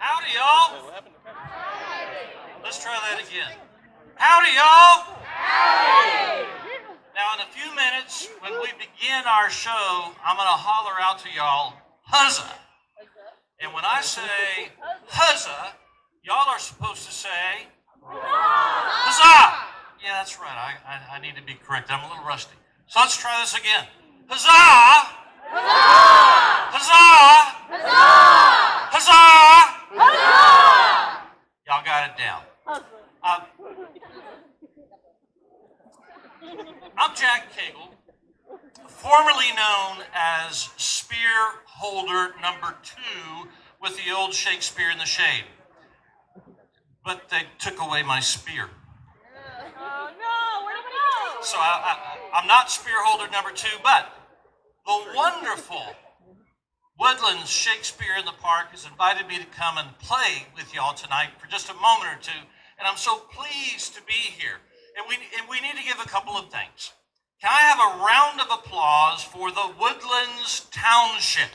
Howdy, y'all. Let's try that again. Howdy, y'all. Howdy. Now, in a few minutes, when we begin our show, I'm going to holler out to y'all, huzzah. And when I say huzzah, y'all are supposed to say huzzah. Yeah, that's right. I need to be correct. I'm a little rusty. So let's try this again. Huzzah! Huzzah! Huzzah! Huzzah! Huzzah! Huzzah! Y'all got it down. I'm Jack Cagle, formerly known as Spear Holder number 2 with the old Shakespeare in the Shade. But they took away my spear. Oh no, where did it go? So I'm not Spear Holder number 2, but the wonderful Woodlands Shakespeare in the Park has invited me to come and play with y'all tonight for just a moment or two, and I'm so pleased to be here. And we need to give a couple of things. Can I have a round of applause for the Woodlands Township?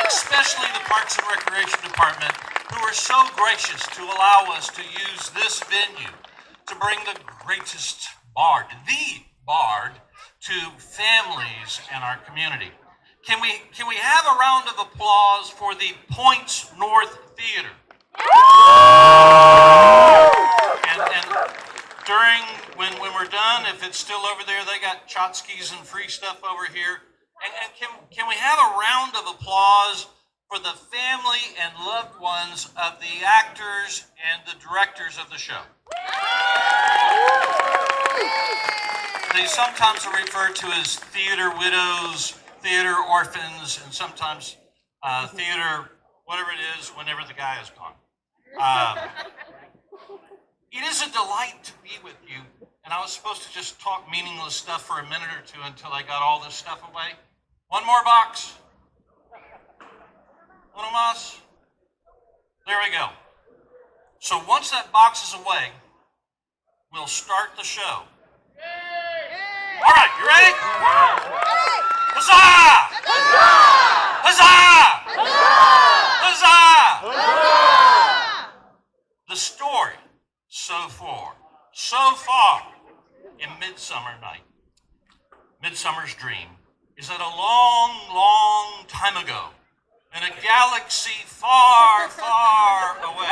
Especially the Parks and Recreation Department, who are so gracious to allow us to use this venue to bring the greatest bard, the bard, to families in our community. Can we have a round of applause for the Points North Theater? And during, when we're done, if it's still over there, they got tchotchkes and free stuff over here. And can we have a round of applause for the family and loved ones of the actors and the directors of the show? They sometimes are referred to as theater widows, theater orphans, and sometimes theater, whatever it is, whenever the guy is gone. It is a delight to be with you, and I was supposed to just talk meaningless stuff for a minute or two until I got all this stuff away. One more box. Uno más. There we go. So once that box is away, we'll start the show. All right, you ready? Huzzah! Huzzah! Huzzah! Huzzah! The story so far in Midsummer Night, Midsummer's Dream, is that a long, long time ago, in a galaxy far, far away,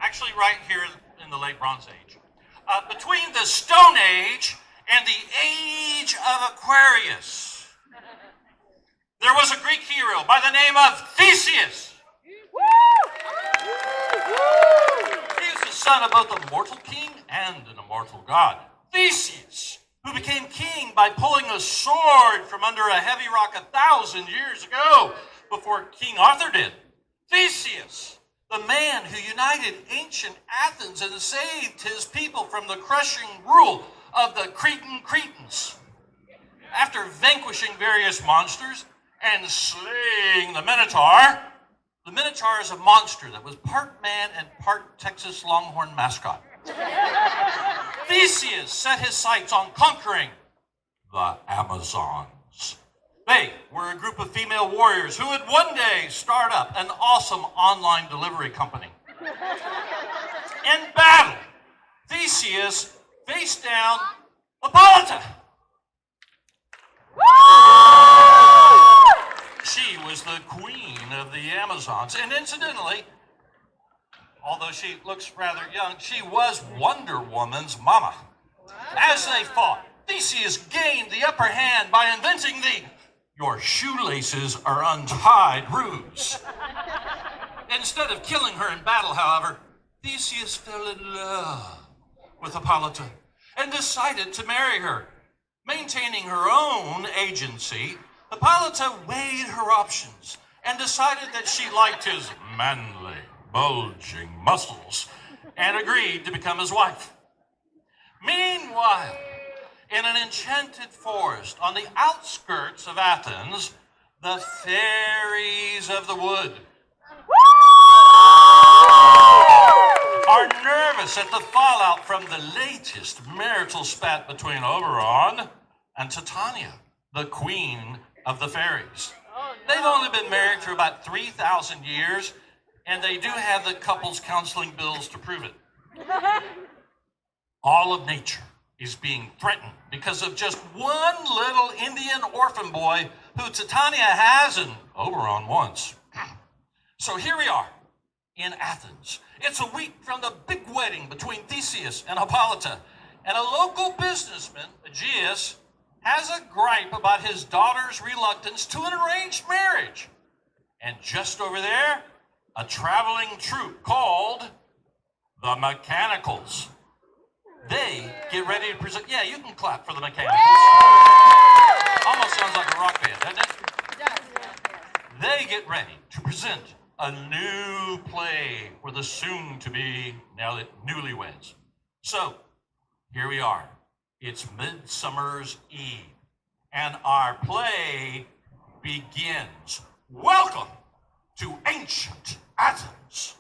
actually right here in the late Bronze Age, between the Stone Age and the Age of Aquarius, there was a Greek hero by the name of Theseus. He was the son of both a mortal king and an immortal god. Theseus, who became king by pulling a sword from under a heavy rock 1,000 years ago, before King Arthur did. Theseus, the man who united ancient Athens and saved his people from the crushing rule of the Cretan Cretans. After vanquishing various monsters and slaying the Minotaur is a monster that was part man and part Texas Longhorn mascot. Theseus set his sights on conquering the Amazons. They were a group of female warriors who would one day start up an awesome online delivery company. In battle, Theseus faced down Hippolyta. She was the queen of the Amazons, and incidentally, although she looks rather young, she was Wonder Woman's mama. As they fought, Theseus gained the upper hand by inventing the "your shoelaces are untied" ruse. Instead of killing her in battle, however, Theseus fell in love with Hippolyta and decided to marry her. Maintaining her own agency, Hippolyta weighed her options and decided that she liked his manly, bulging muscles and agreed to become his wife. Meanwhile, in an enchanted forest on the outskirts of Athens, the fairies of the wood are nervous at the fallout from the latest marital spat between Oberon and Titania, the queen of the fairies. They've only been married for about 3,000 years, and they do have the couples counseling bills to prove it. All of nature is being threatened because of just one little Indian orphan boy who Titania has and Oberon wants. So here we are in Athens. It's a week from the big wedding between Theseus and Hippolyta, and a local businessman, Aegeus, has a gripe about his daughter's reluctance to an arranged marriage. And just over there, a traveling troupe called the Mechanicals. They get ready to present. Yeah, you can clap for the Mechanicals. Almost sounds like a rock band, doesn't it? They get ready to present a new play for the soon-to-be newlyweds. So, here we are. It's Midsummer's Eve, and our play begins. Welcome to ancient Athens.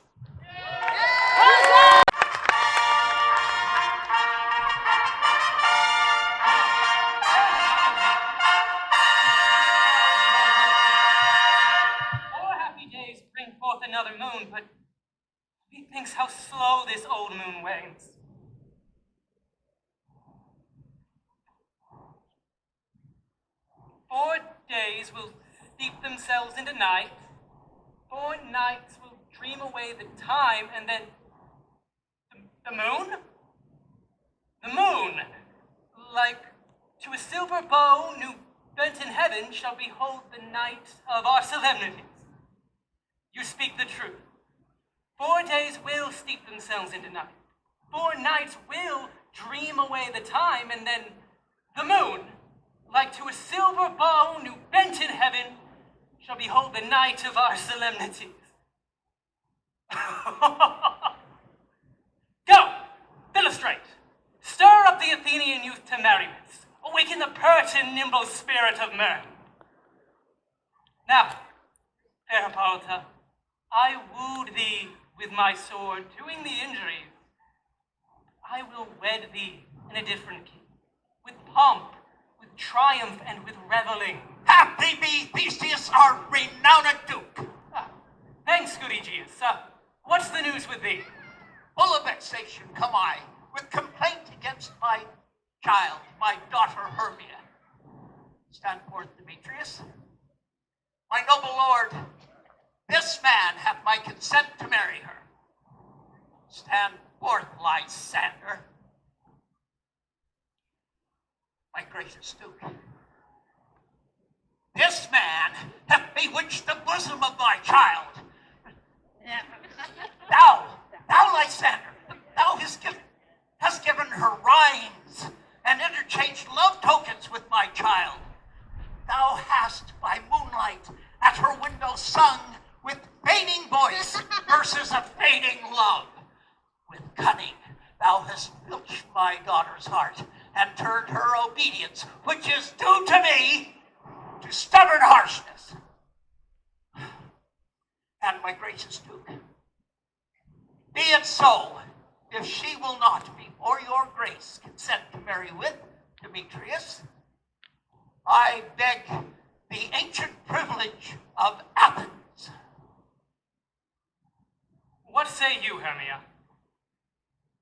Another moon, but methinks how slow this old moon wanes. Four days will steep themselves into night, 4 nights will dream away the time, and then the moon? The moon, like to a silver bow new bent in heaven, shall behold the night of our solemnities. You speak the truth. 4 days will steep themselves into night. 4 nights will dream away the time, and then the moon, like to a silver bow new bent in heaven, shall behold the night of our solemnities. Go, illustrate. Stir up the Athenian youth to merriment. Awaken the pert and nimble spirit of men. Now, fair Hippolyta, I wooed thee with my sword, doing thee injuries. I will wed thee in a different key, with pomp, with triumph, and with reveling. Happy be Theseus, our renowned Duke. Thanks, good Aegeus. What's the news with thee? Full of vexation come I, with complaint against my child, my daughter Hermia. Stand forth, Demetrius. My noble lord, this man hath my consent to marry her. Stand forth, Lysander. My gracious Duke, this man hath bewitched the bosom of my child. Thou, Lysander, thou hast given her rhymes and interchanged love tokens with my child. Thou hast, by moonlight, at her window sung with fading voice verses of fading love. With cunning, thou hast filched my daughter's heart and turned her obedience, which is due to me, to stubborn harshness. And my gracious Duke, be it so, if she will not, before your grace, consent to marry with Demetrius, I beg the ancient privilege of Athens. What say you, Hermia?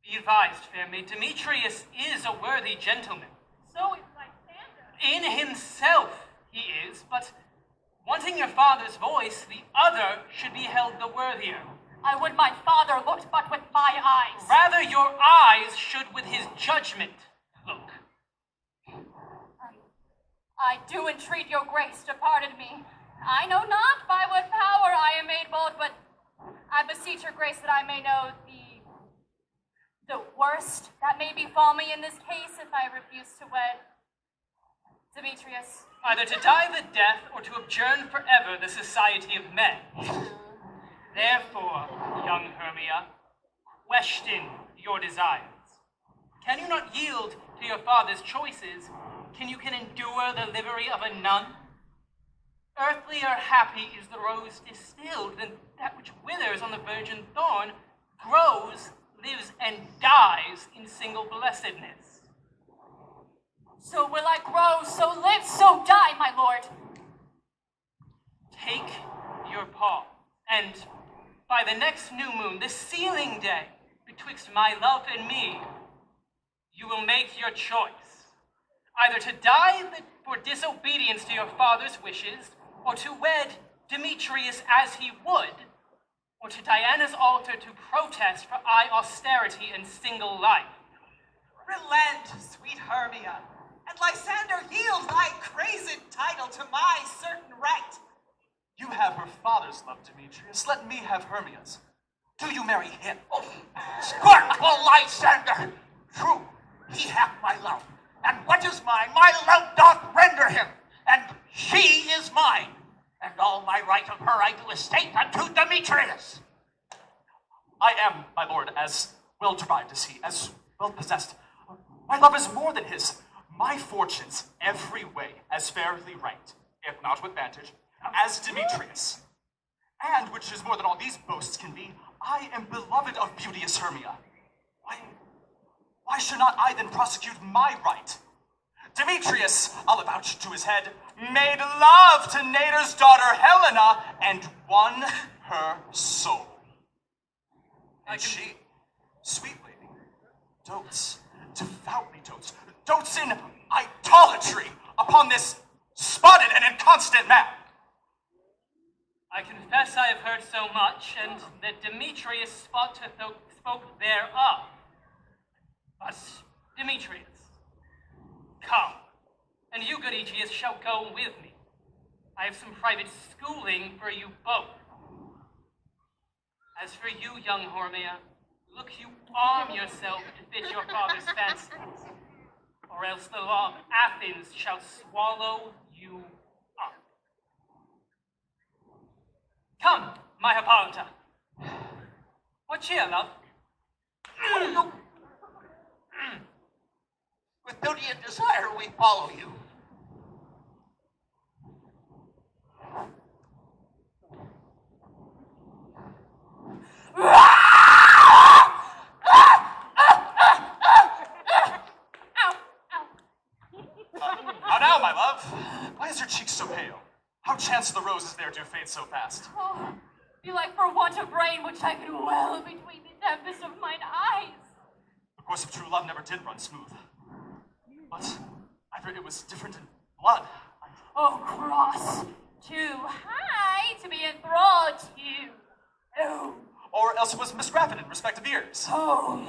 Be advised, fair maid, Demetrius is a worthy gentleman. So is Lysander. In himself he is, but wanting your father's voice, the other should be held the worthier. I would my father looked but with my eyes. Rather your eyes should with his judgment look. I do entreat your grace to pardon me. I know not by what power I am made bold, but I beseech your grace that I may know the worst that may befall me in this case if I refuse to wed Demetrius. Either to die the death or to adjourn forever the society of men. Therefore, young Hermia, question your desires. Can you not yield to your father's choices? Can you endure the livery of a nun? Earthly or happy is the rose distilled, than that which withers on the virgin thorn grows, lives, and dies in single blessedness. So will I grow, so live, so die, my lord. take your paw, and by the next new moon, the sealing day, betwixt my love and me, you will make your choice. Either to die for disobedience to your father's wishes, or to wed Demetrius as he would, or to Diana's altar to protest for austerity and single life. Relent, sweet Hermia, and Lysander, yield thy crazed title to my certain right. You have her father's love, Demetrius. Let me have Hermia's. Do you marry him? Oh, scornful Lysander! True, he hath my love, and what is mine, my love doth render him, and she is mine, and all my right of her I do estate unto Demetrius. I am, my lord, as well derived as he, as well possessed. My love is more than his. My fortunes, every way, as fairly ranked, if not with vantage, as Demetrius. And, which is more than all these boasts can be, I am beloved of beauteous Hermia. Why should not I then prosecute my right? Demetrius, I'll avouch to his head, made love to Nader's daughter Helena, and won her soul. And she, sweet lady, dotes, devoutly dotes in idolatry upon this spotted and inconstant man. I confess I have heard so much, and that Demetrius spoke thereof. But, Demetrius, come, and you, good Aegeus, shall go with me. I have some private schooling for you both. As for you, young Hermia, look you arm yourself to fit your father's fancies, or else the law of Athens shall swallow you up. Come, my Hippolyta. What cheer, love? With duty and desire we follow you. How now, my love? Why is your cheek so pale? How chance the roses there do fade so fast? Oh, be like for want of rain, which I could well between the tempest of mine eyes. The course of true love never did run smooth. But either it was different in blood. Oh, cross, too high to be enthralled to you. Oh, Or else it was miscrafted in respect of years. oh,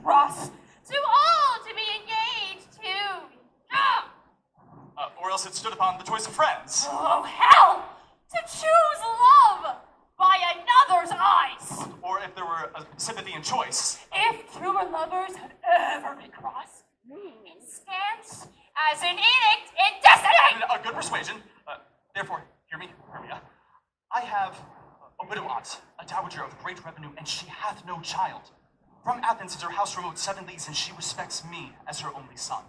cross, too old to be engaged to. Ah! Or else it stood upon the choice of friends. Oh, hell! To choose love by another's eyes. Or if there were a sympathy in choice. If truer lovers had ever been crossed, it stands as an edict in destiny. A good persuasion. Therefore, hear me, Hermia. I have a widow aunt, a dowager of great revenue, and she hath no child. From Athens is her house remote 7 leagues, and she respects me as her only son.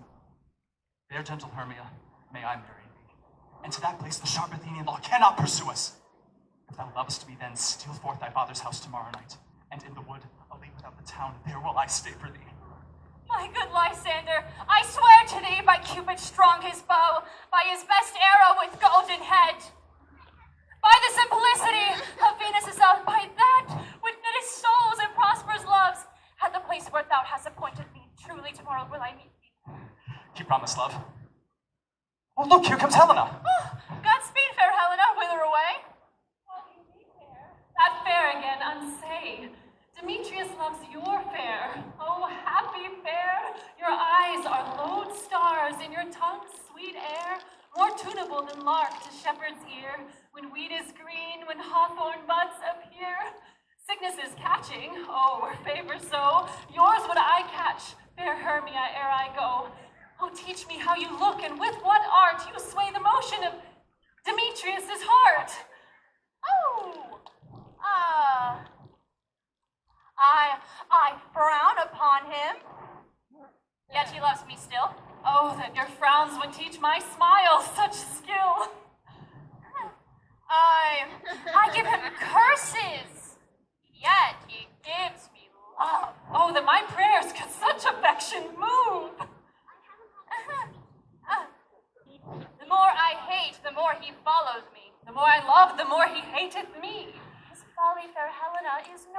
Fair gentle Hermia, may I marry thee. And to that place the sharp Athenian law cannot pursue us. If thou lovest me, then steal forth thy father's house tomorrow night, and in the wood, a league without the town, there will I stay for thee. My good Lysander, I swear to thee by Cupid strong his bow, by his best arrow with golden head, by the simplicity of Venus' out, by that which knitteth souls and prospers loves, at the place where thou hast appointed me, truly tomorrow will I meet thee. Keep promise, love. Oh, look, here comes Helena. Oh, Godspeed, fair Helena, whither away? That fair again, unsay. Demetrius loves your fair. Oh, happy fair! Your eyes are lodestars, and your tongue sweet air, more tunable than lark to shepherd's ear. When wheat is green, when hawthorn buds appear, sickness is catching. Oh, were favor so, yours would I catch, fair Hermia, ere I go. Oh, teach me how you look, and with what art you sway the motion of Demetrius' heart. Oh, I frown upon him, yet he loves me still. Oh, that your frowns would teach my smile such skill. I give him curses, yet he gives me love. Oh, that my prayers could such affection move. The more I hate, the more he follows me. The more I love, the more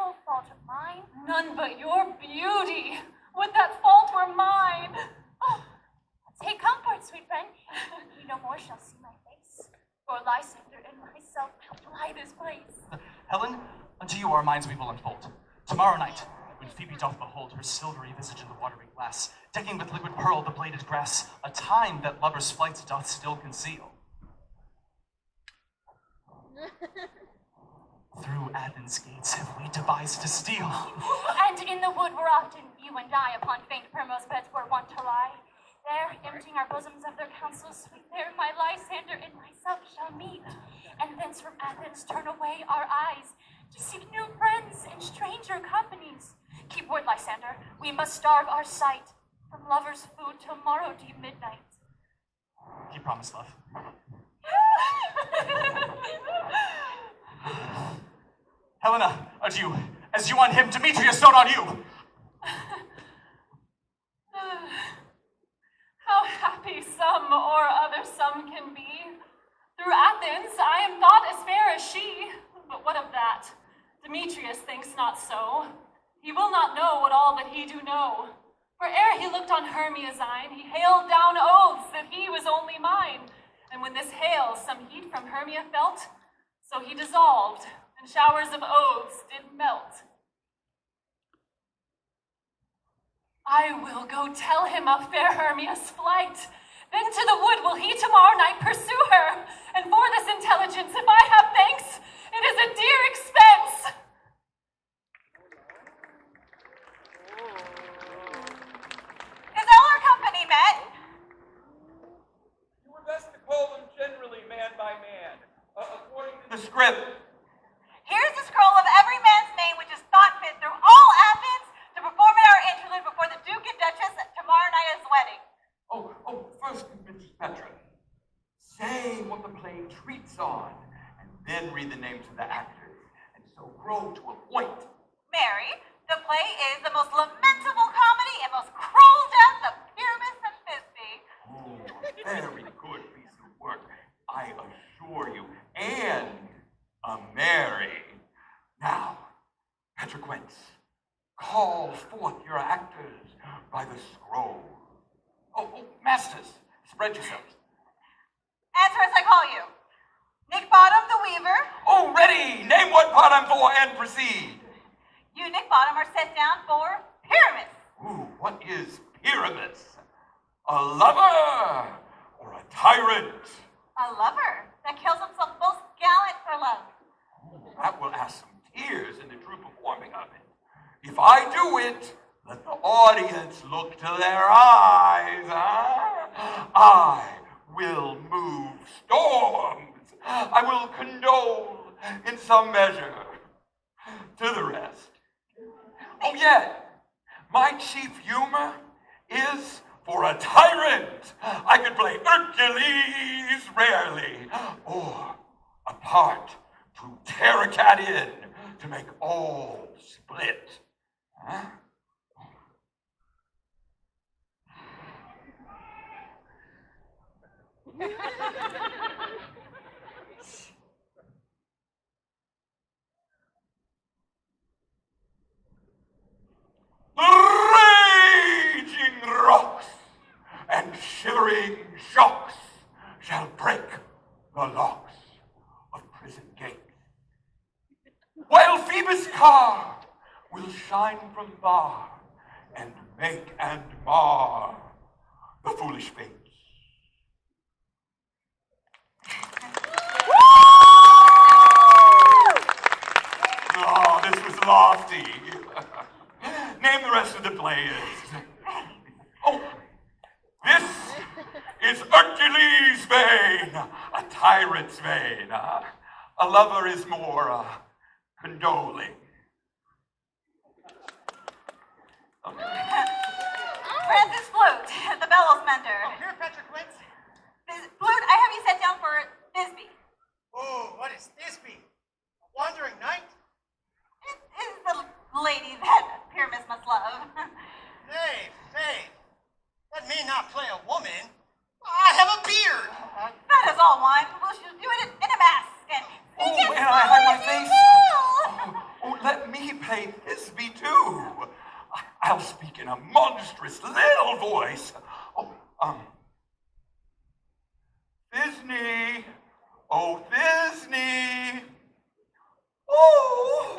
no fault of mine. None but your beauty. Would that fault were mine. Oh, take comfort, sweet friend. You no more shall see my face. For Lysander and myself will fly this place. Helen, unto you our minds we will unfold. Tomorrow night, when Phoebe doth behold her silvery visage in the watery glass, decking with liquid pearl the bladed grass, a time that lovers' flights doth still conceal. Through Athens' gates have we devised to steal. And in the wood were often you and I upon faint primrose beds were wont to lie. There, emptying our bosoms of their counsels sweet, there my Lysander and myself shall meet. And thence from Athens turn away our eyes to seek new friends and stranger companies. Keep word, Lysander, we must starve our sight from lovers' food till morrow deep midnight. He promised, love. Helena, adieu. As you on him, Demetrius, not on you. How happy some or other some can be. Through Athens I am thought as fair as she. But what of that? Demetrius thinks not so. He will not know what all but he do know. For ere he looked on Hermia's eyne, he hailed down oaths that he was only mine. And when this hail some heat from Hermia felt, so he dissolved, and showers of oaths did melt. I will go tell him of fair Hermia's flight. Then to the wood will he tomorrow night pursue her. And for this intelligence, if I have thanks, it is a dear expense. Is all our company met? You were best to call them generally man by man, according to the script. Here's the scroll of every man's name which is thought fit through all Athens to perform in our interlude before the Duke and Duchess at tomorrow night's wedding. First, Mrs. Petra, say what the play treats on, and then read the names of the actors, and so grow to a point. Mary, the play is the most lamentable comedy and most cruel death of Pyramus and Thisbe. Oh, very good piece of work, I assure you, and a Mary. Now, Petroquence, call forth your actors by the scroll. Masters, spread yourselves. Answer as I call you. Nick Bottom, the weaver. Oh, ready! Name what part I'm for and proceed. You, Nick Bottom, are set down for Pyramus. Ooh, what is Pyramus? A lover or a tyrant? A lover that kills himself most gallant for love. Ooh, that will ask some tears in the true performing of it. If I do it, let the audience look to their eyes. I will move storms. I will condole in some measure to the rest. Oh, yet, my chief humor is for a tyrant. I could play Hercules rarely, or a part to tear a cat in to make all split. Huh? The raging rocks and shivering shocks shall break the locks of prison gates, while Phoebus' car will shine from far and make and mar the foolish fates. Oh, this was lofty. Name the rest of the players. Oh, this is Hercules' vein, a tyrant's vein. A lover is more condoling. Francis Flute, the bellows mender. Here, Petroquence. Flute, I have you set down for Thisbe. Oh, what is Thisbe? A wandering knight? It is the lady that Pyramus must love. Nay, let me not play a woman. I have a beard. That is all one. We'll do it in a mask. And Oh, and I hide my face. Oh, let me play Thisbe too. I'll speak in a monstrous little voice. Oh, Thisne. Oh, Thisne. Oh,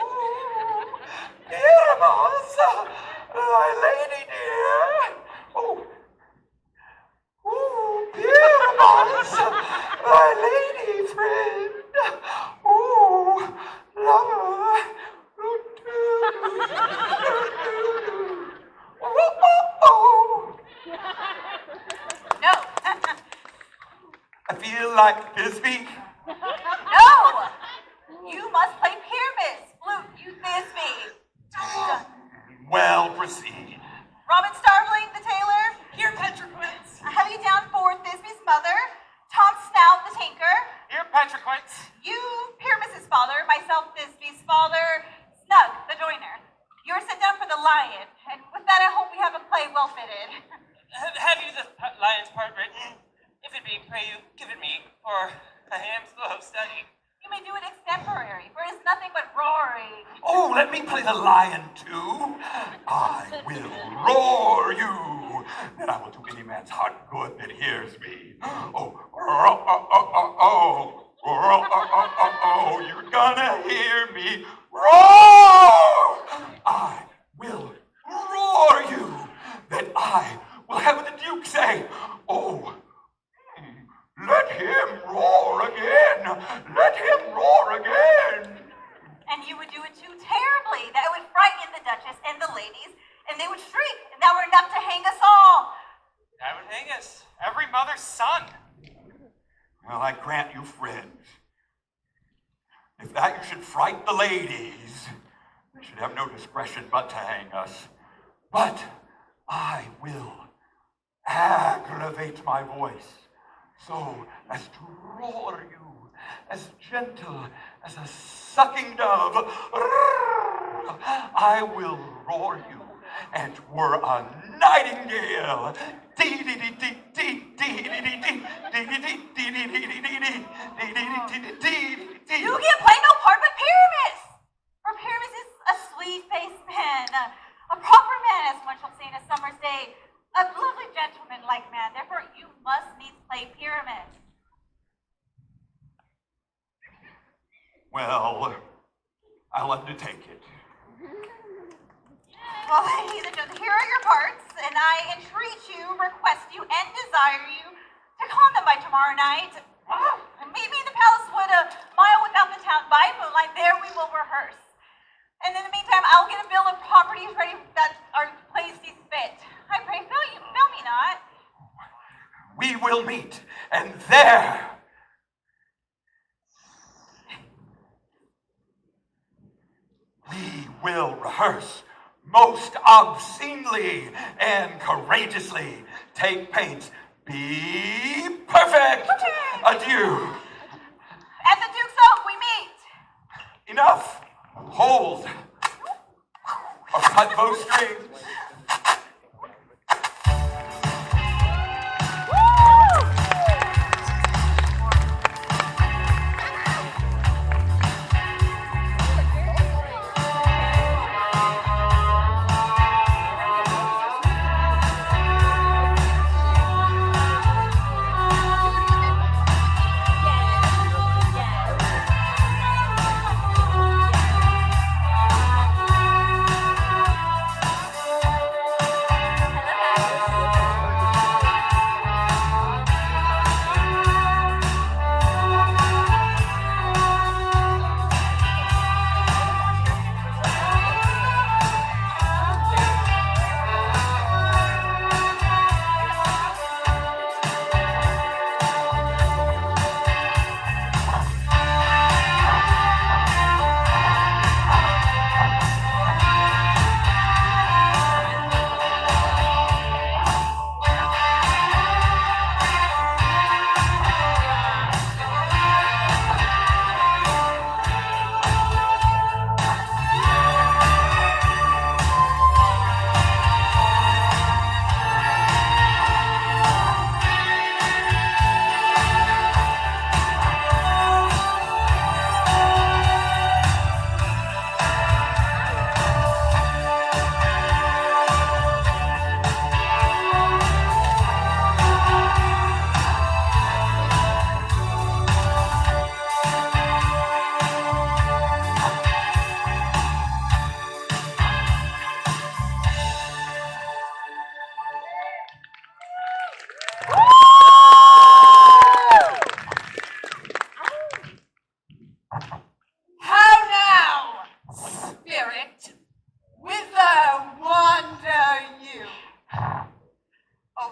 Pyramus, my lady dear. Oh, Pyramus, my lady friend. Oh, lover. Oh. No. I feel like Thisbe. No! You must play Pyramus. Flute, you Thisbe. Well, proceed. Robin Starveling, the tailor. Here, Petriquints. Have you down for Thisbe's mother. Tom Snout, the tinker. Here, Petriquints. You, Pyramus's father. Myself, Thisbe's father. Snug, the joiner. You're set down for the lion. And with that, I hope we have a play well fitted. Have you the lion's part written? If it be, pray you, give it me, for I am slow of study. You may do it extemporary, for it is nothing but roaring. Oh, let me play the lion too. I will roar you. Then I will do any man's heart good that hears me. Oh, you're gonna hear me roar. I will roar you. Then I will have the Duke say, oh, let him roar again. Let him roar again. And you would do it too terribly. That would frighten the Duchess and the ladies, and they would shriek, and that were enough to hang us all. That would hang us. Every mother's son. Well, I grant you, friends, if that you should fright the ladies, they should have no discretion but to hang us. But I will aggravate my voice so as to roar you as gentle as a sucking dove. I will roar you, and were a nightingale. You can't play no part but Pyramus! For Pyramus is a sweet-faced man, a proper man, as one shall say in a summer's day, a lovely gentleman-like man. Therefore, you must needs play Pyramus. Well, I'll undertake it. Well, ladies and gentlemen, here are your parts, and I entreat you, request you, and desire you to con them by tomorrow night. And meet me in the Palace Wood, a mile without the town, by moonlight. There we will rehearse. And in the meantime, I'll get a bill of properties ready that our plays sees fit. I pray, fail me not. We will meet, and there we will rehearse most obscenely and courageously. Take pains. Be perfect. Adieu. At the Duke's Oak, we meet. Enough. Hold. Or cut bowstrings.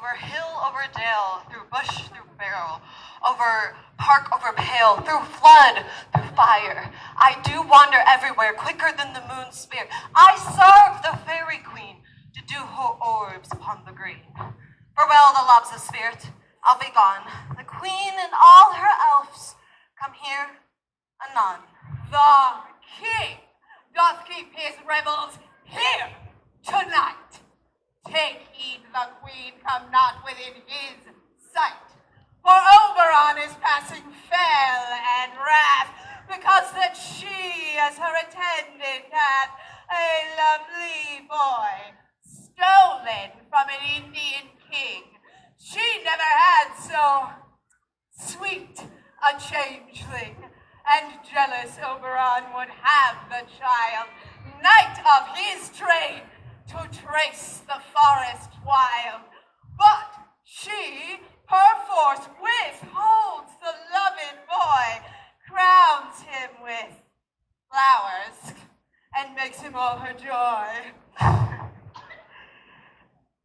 over hill, over dale, through bush, through barrel, over park, over pale, through flood, through fire. I do wander everywhere, quicker than the moon's spear. I serve the fairy queen to do her orbs upon the green. Farewell, the lobs of spirit, I'll be gone. The queen and all her elves come here anon. The king doth keep his rebels here tonight. Take heed the queen come not within his sight. For Oberon is passing fell and wrath, because that she as her attendant hath a lovely boy stolen from an Indian king. She never had so sweet a changeling, and jealous Oberon would have the child, knight of his train, to trace the forest wild. But she perforce withholds the loved boy, crowns him with flowers, and makes him all her joy.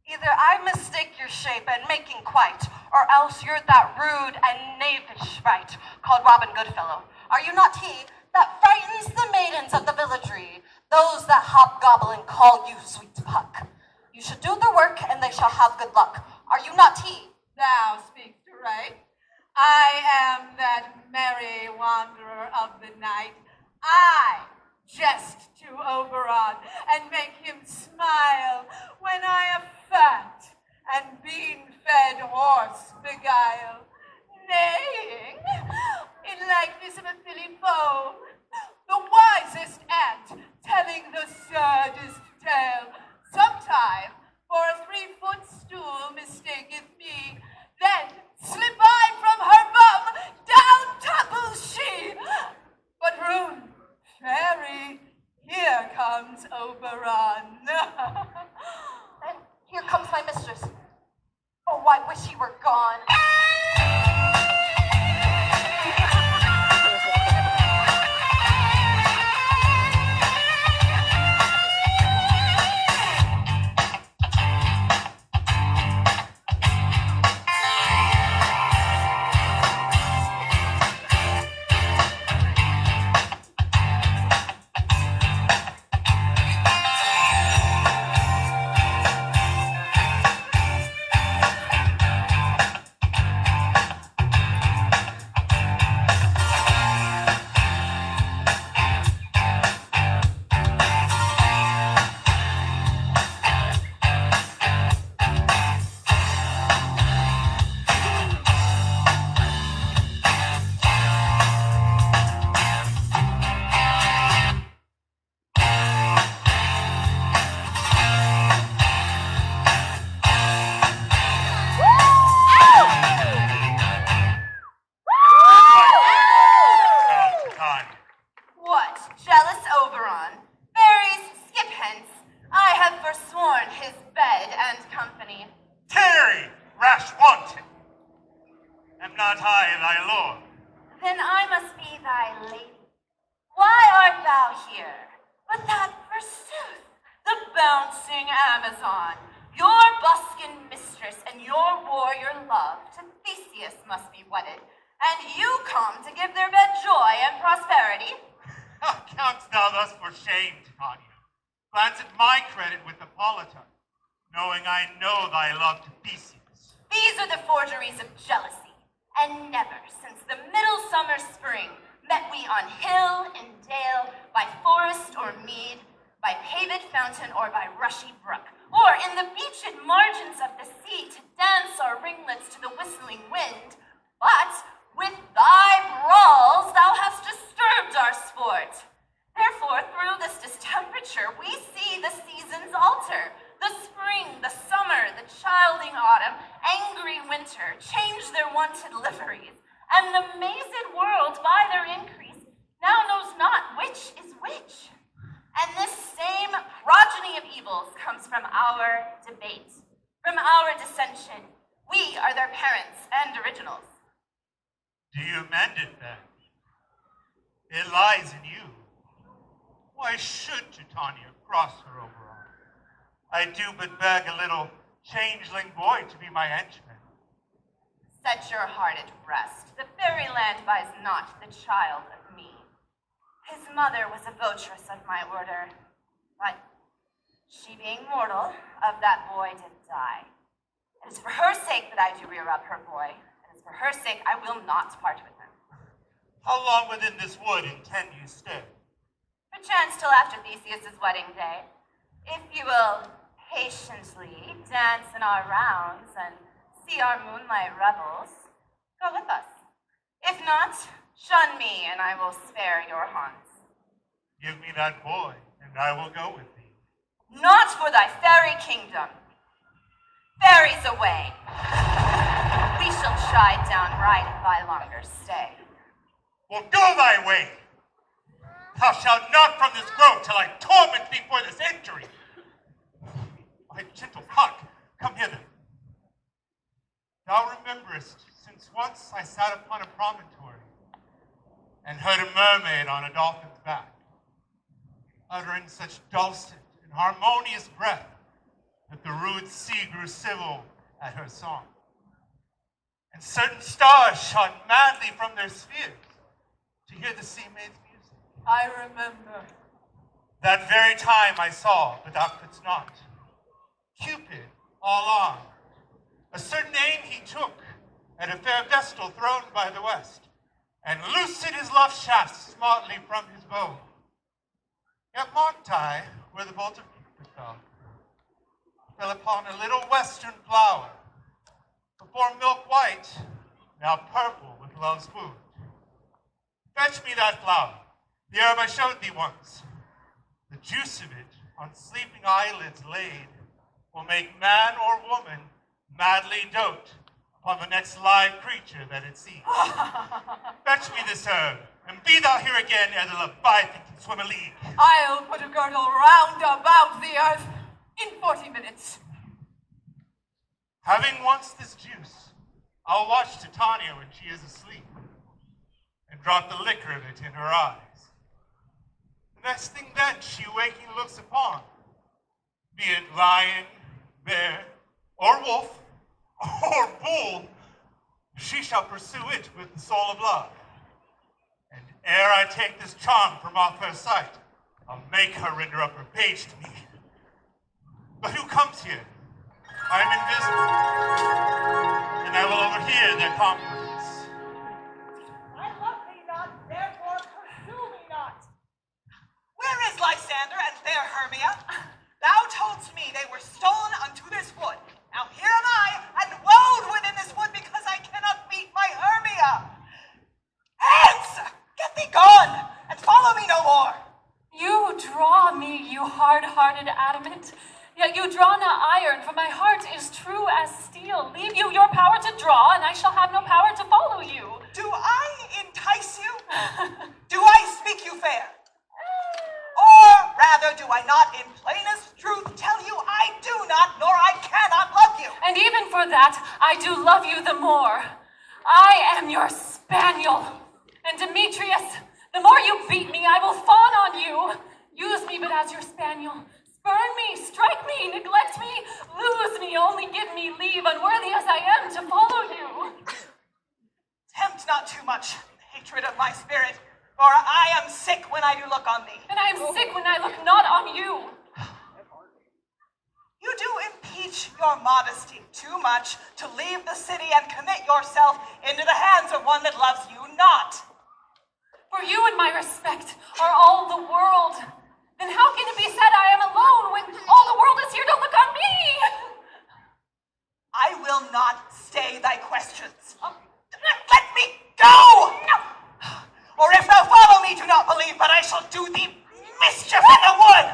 Either I mistake your shape and making quite, or else you're that rude and knavish sprite called Robin Goodfellow. Are you not he that frightens the maidens of the villagery, those that hobgobble and call you sweet Puck? You should do their work, and they shall have good luck. Are you not he? Thou speakst right. I am that merry wanderer of the night. I jest to Oberon and make him smile when I a fat and bean-fed horse beguile, neighing in likeness of a filly foe, the wisest ant telling the saddest tale. Sometime for a 3-foot stool mistaketh me, then slip I from her bum, down topples she. But Rune, fairy, here comes Oberon. And here comes my mistress. Oh, I wish he were gone. What, jealous Oberon? Fairies, skip hence. I have forsworn his bed and company. Tarry, rash wanton. Am not I thy lord? Then I must be thy lady. Why art thou here? But that, forsooth, the bouncing Amazon, your buskin mistress and your warrior love to Theseus must be wedded, and you come to give their bed joy and prosperity. How countst thou thus for shame, Titania? Glance at my credit with Hippolyta, knowing I know thy love to Theseus. These are the forgeries of jealousy, and never since the middle summer spring met we on hill and dale, by forest or mead, by paved fountain or by rushy brook, or in the beached margins of the sea to dance our ringlets to the whistling wind. But with thy brawls thou hast disturbed our sport. Therefore, through this distemperature, we see the seasons alter. The spring, the summer, the childing autumn, angry winter, change their wonted liveries, and the mazed world by their increase now knows not which is which. And this same progeny of evils comes from our debate, from our dissension. We are their parents and originals. Do you mend it then? It lies in you. Why should Titania cross her Oberon? I do but beg a little changeling boy to be my henchman. Set your heart at rest. The fairyland buys not the child of me. His mother was a votress of my order, but she being mortal, of that boy did die. It is for her sake that I do rear up her boy. It is for her sake I will not part with him. How long within this wood intend you stay? Perchance till after Theseus' wedding day. If you will patiently dance in our rounds and see our moonlight revels, go with us. If not, shun me and I will spare your haunts. Give me that boy, and I will go with thee. Not for thy fairy kingdom. Fairies away. We shall chide downright if I longer stay. Well, go thy way. Thou shalt not from this grove till I torment thee for this injury. My gentle cock, come hither. Thou rememberest, since once I sat upon a promontory and heard a mermaid on a dolphin's back, uttering such dulcet and harmonious breath that the rude sea grew civil at her song. And certain stars shone madly from their spheres to hear the sea maid's music. I remember. That very time I saw, but thou couldst not, Cupid all armed. A certain aim he took at a fair vestal throned by the west, and loosed his love shafts smartly from his bow. Yet marked I where the bolt of Cupid fell upon a little western flower, before milk white, now purple with love's wound. Fetch me that flower, the herb I showed thee once. The juice of it, on sleeping eyelids laid, will make man or woman madly dote upon the next live creature that it sees. Fetch me this herb, and be thou here again ere the Leviathan can swim a league. I'll put a girdle round about the earth in 40 minutes. Having once this juice, I'll watch Titania when she is asleep, and drop the liquor of it in her eyes. The next thing then she waking looks upon, be it lion, bear, or wolf, or bull, she shall pursue it with the soul of love. And ere I take this charm from off her sight, I'll make her render up her page to me. But who comes here? I am invisible, and I will overhear their conference. I love thee not, therefore pursue me not. Where is Lysander and fair Hermia? Thou toldst me they were stolen unto this wood. Now here am I, and woed within this wood because I cannot beat my Hermia. Hence! Get thee gone, and follow me no more. You draw me, you hard-hearted adamant. Yet you draw not iron, for my heart is true as steel. Leave you your power to draw, and I shall have no power to follow you. Do I entice you? Do I speak you fair? Or rather, do I not in plainest truth tell you I do not, nor I cannot love you? And even for that, I do love you the more. I am your spaniel. And Demetrius, the more you beat me, I will fawn on you. Use me but as your spaniel. Spurn me, strike me, neglect me, lose me, only give me leave, unworthy as I am, to follow you. Tempt not too much the hatred of my spirit, for I am sick when I do look on thee. And I am sick when I look not on you. You do impeach your modesty too much to leave the city and commit yourself into the hands of one that loves you not. For you and my respect are all the world. Then how can it be said I am alone when all the world is here to look on me? I will not stay thy questions. Let me go! Or if thou follow me, do not believe, but I shall do thee mischief in the wood.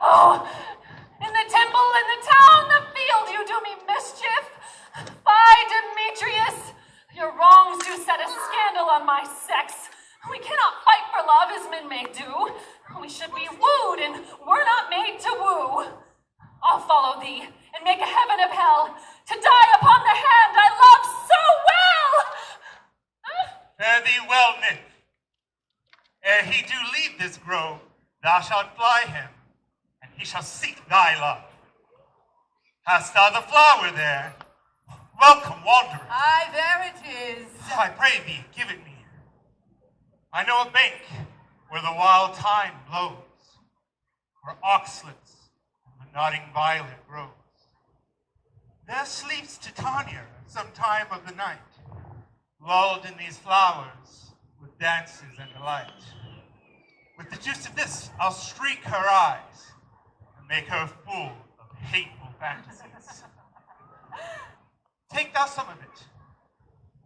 Oh, in the temple, in the town, the field, you do me mischief. Fie, Demetrius, your wrongs do set a scandal on my sex. We cannot fight for love as men may do. We should be wooed, and we're not made to woo. I'll follow thee, and make a heaven of hell, to die upon the hand I love so well. Fare thee well, nymph. Ere he do leave this grove, thou shalt fly him, and he shall seek thy love. Hast thou the flower there? Welcome, wanderer. Aye, there it is. I pray thee, give it me. I know a bank where the wild thyme blows, where oxlips and the nodding violet grows. There sleeps Titania some time of the night, lulled in these flowers with dances and delight. With the juice of this, I'll streak her eyes and make her full of hateful fantasies. Take thou some of it,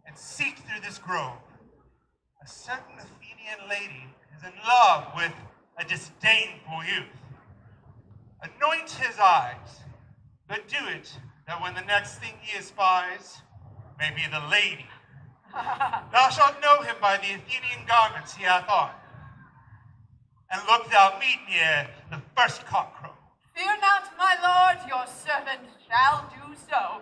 and seek through this grove. A certain Athenian lady is in love with a disdainful youth. Anoint his eyes, but do it that when the next thing he espies may be the lady. Thou shalt know him by the Athenian garments he hath on. And look thou meet me ere the first cock crow. Fear not, my lord, your servant shall do so.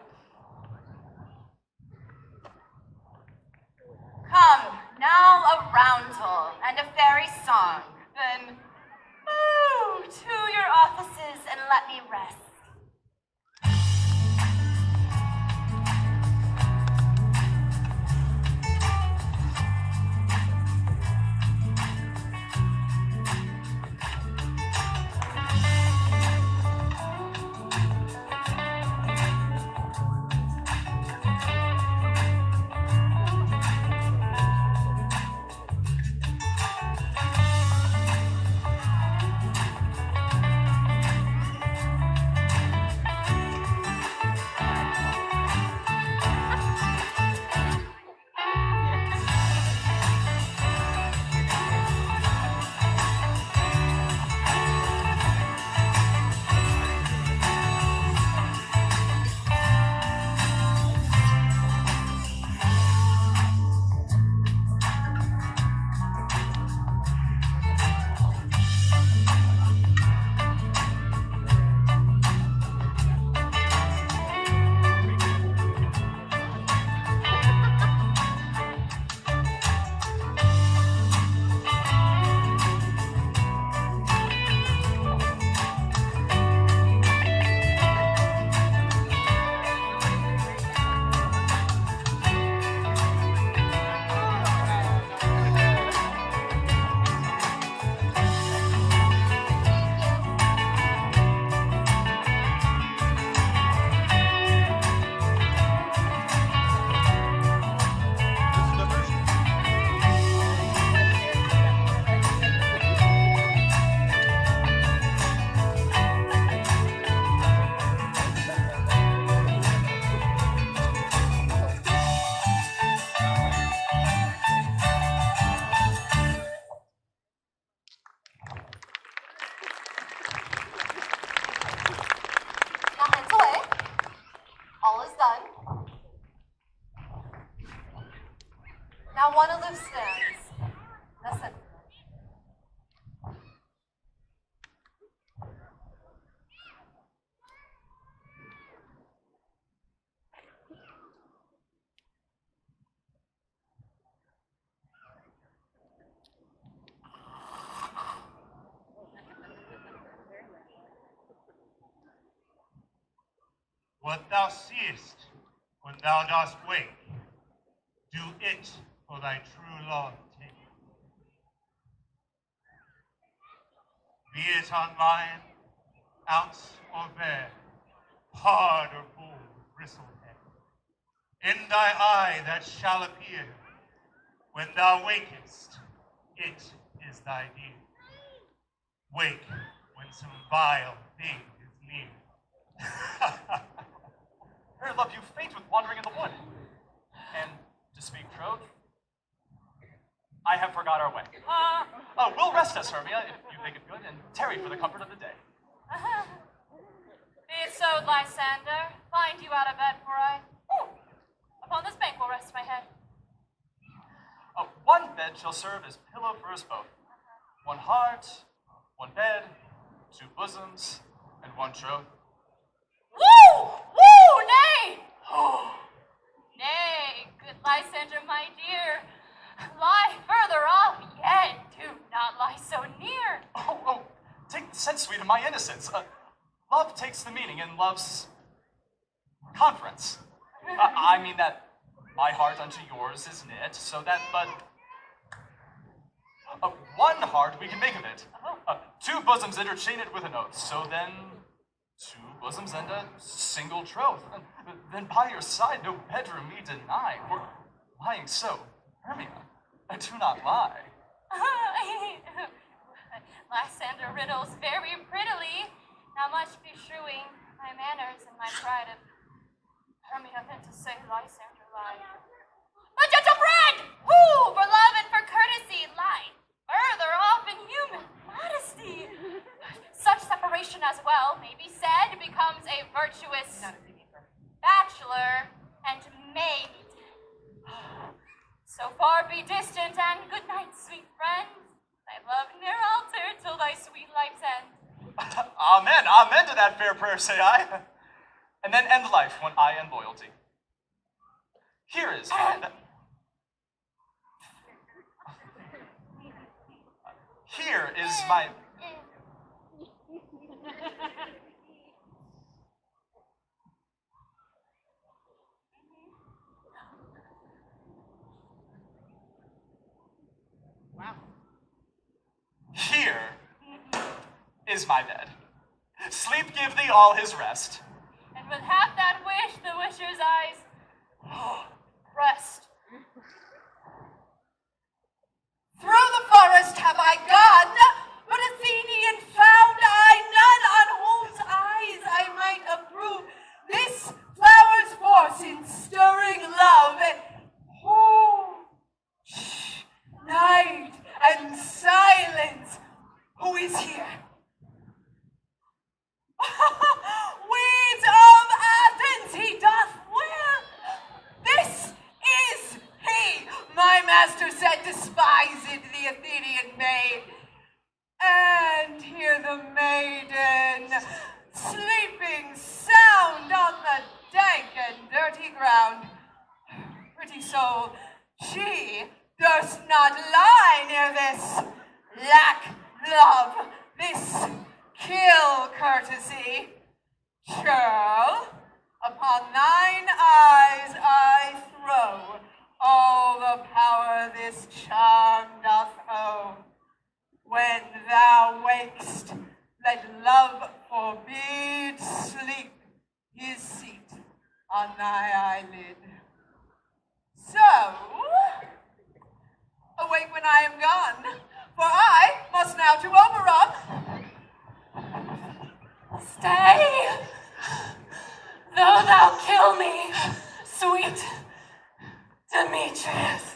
Come, now a roundel and a fairy song. Then move to your offices and let me rest. Now one of them stands. Listen. What thou seest when thou dost wake, do it for thy true love take. Be it on lion, ounce, or bear, hard or bull with bristled head. In thy eye that shall appear, when thou wakest, it is thy dear. Wake when some vile thing is near. Her love, you faint with wandering in the wood. And to speak troth, I have forgot our way. We'll rest us, Hermia, if you think it good, and tarry for the comfort of the day. Be it so, Lysander. Find you out of bed, for I... upon this bank will rest my head. One bed shall serve as pillow for us both. One heart, one bed, two bosoms, and one troth. Woo! Woo! Nay! Nay, good Lysander, my dear. Lie further off yet. Do not lie so near. Take sense, sweet, of my innocence. Love takes the meaning, and love's conference. I mean that my heart unto yours is knit, so that but one heart we can make of it. Two bosoms interchain it with an oath, so then two bosoms and a single troth. Then by your side no bedroom me deny, for lying so, Hermia, do not lie. Lysander riddles very prettily. Now much bestrewing my manners and my pride of Hermia than to say Lysander lied. But gingerbread! Who, for love and for courtesy, lied further off in human modesty. Such separation as well may be said becomes a virtuous bachelor and maid. So far be distant, and good night, sweet friends. Thy love near altar till thy sweet life's end. Amen, amen to that fair prayer, say I. And then end life when I end loyalty. Here is my... Here is my... Here is my bed. Sleep give thee all his rest. And with half that wish, the wisher's eyes rest. Through the forest have I gone, but Athenian found I none on whose eyes I might approve this flower's force in stirring love and night and silence. Who is here? Weeds of Athens he doth wear. This is he, my master said, despised the Athenian maid. And here the maiden, sleeping sound on the dank and dirty ground. Pretty soul, she durst not lie near this, lack love, this kill courtesy. Churl, upon thine eyes I throw all the power this charm doth owe. When thou wakest, let love forbid sleep his seat on thy eyelid. So, awake when I am gone, for I must now to Oberon. Stay, though thou kill me, sweet Demetrius.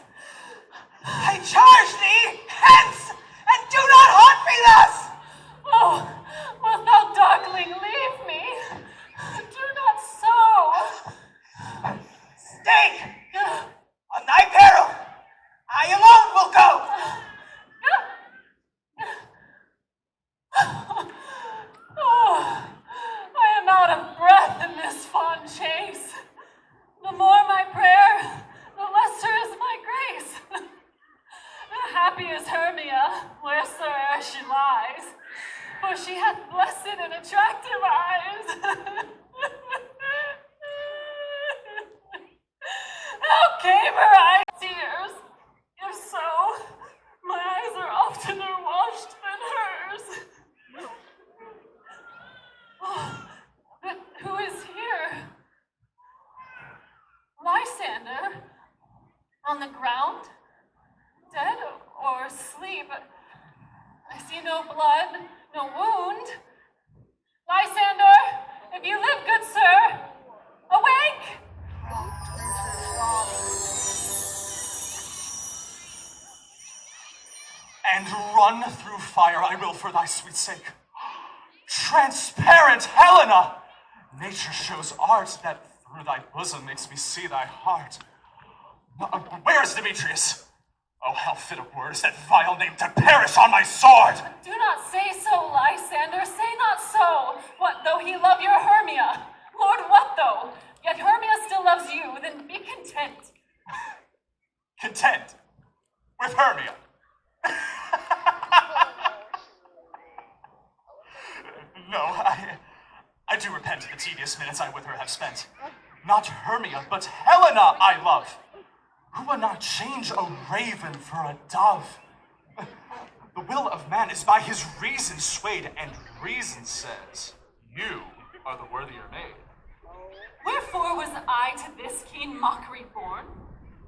I charge thee, hence, and do not haunt me thus! Oh, wilt thou, darkling, leave me? Do not so. Stay! On thy peril, I alone will go! Oh, I am out of breath in this fond chase. The more my prayer, the lesser is my grace. Happy is Hermia, wheresoe'er she lies, for she hath blessed and attractive eyes. How came her eyes tears? If so, my eyes are oftener washed than hers. Oh, but who is here? Lysander? On the ground? Dead or asleep? I see no blood, no wound. Lysander, if you live, good sir, awake! And run through fire I will for thy sweet sake. Transparent Helena! Nature shows art that through thy bosom makes me see thy heart. Where is Demetrius? Oh, how fit a word is that vile name to perish on my sword! Do not say so, Lysander, say not so. What though he love your Hermia? Lord, what though? Yet Hermia still loves you, then be content. Content? With Hermia? No, I do repent of the tedious minutes I with her have spent. Not Hermia, but Helena I love. Who would not change a raven for a dove? The will of man is by his reason swayed, and reason says, you are the worthier maid. Wherefore was I to this keen mockery born?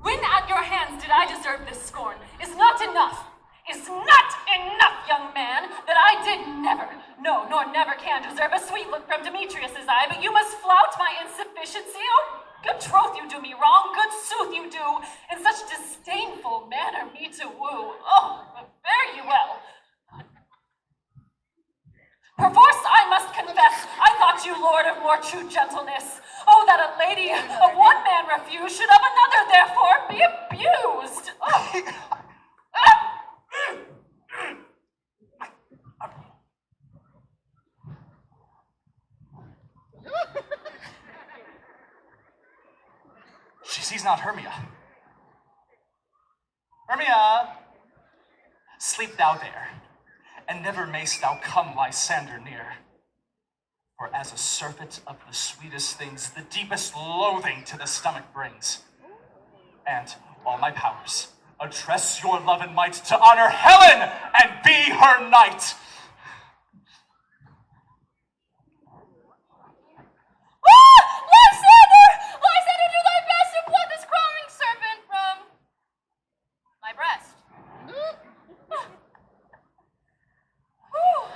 When at your hands did I deserve this scorn? Is not enough, young man, that I did never, no, nor never can deserve a sweet look from Demetrius's eye, but you must flout my insufficiency. Oh, good troth you do me wrong, good sooth you do, in such disdainful manner me to woo. Oh, but fare you well. Perforce I must confess, I thought you lord of more true gentleness. Oh, that a lady of one man refused should of another therefore be abused. Oh. She sees not Hermia. Hermia! Sleep thou there, and never mayst thou come Lysander near. For as a surfeit of the sweetest things, the deepest loathing to the stomach brings. And all my powers, address your love and might to honor Helen and be her knight. Lysander! Lysander, do thy best to pluck this crawling serpent from my breast.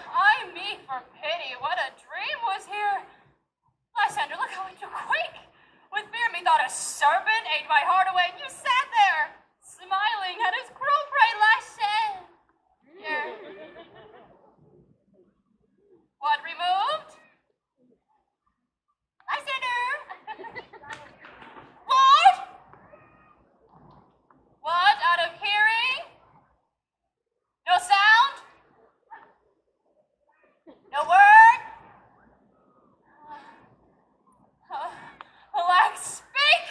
Ay me for pity, what a dream was here. Lysander, look how I do quake. With fear methought a serpent ate my heart away, and you sat there, smiling at his cruel prey, Lysander. What removed? Lysander! What? What, out of hearing? No sound? No word? Alack, speak!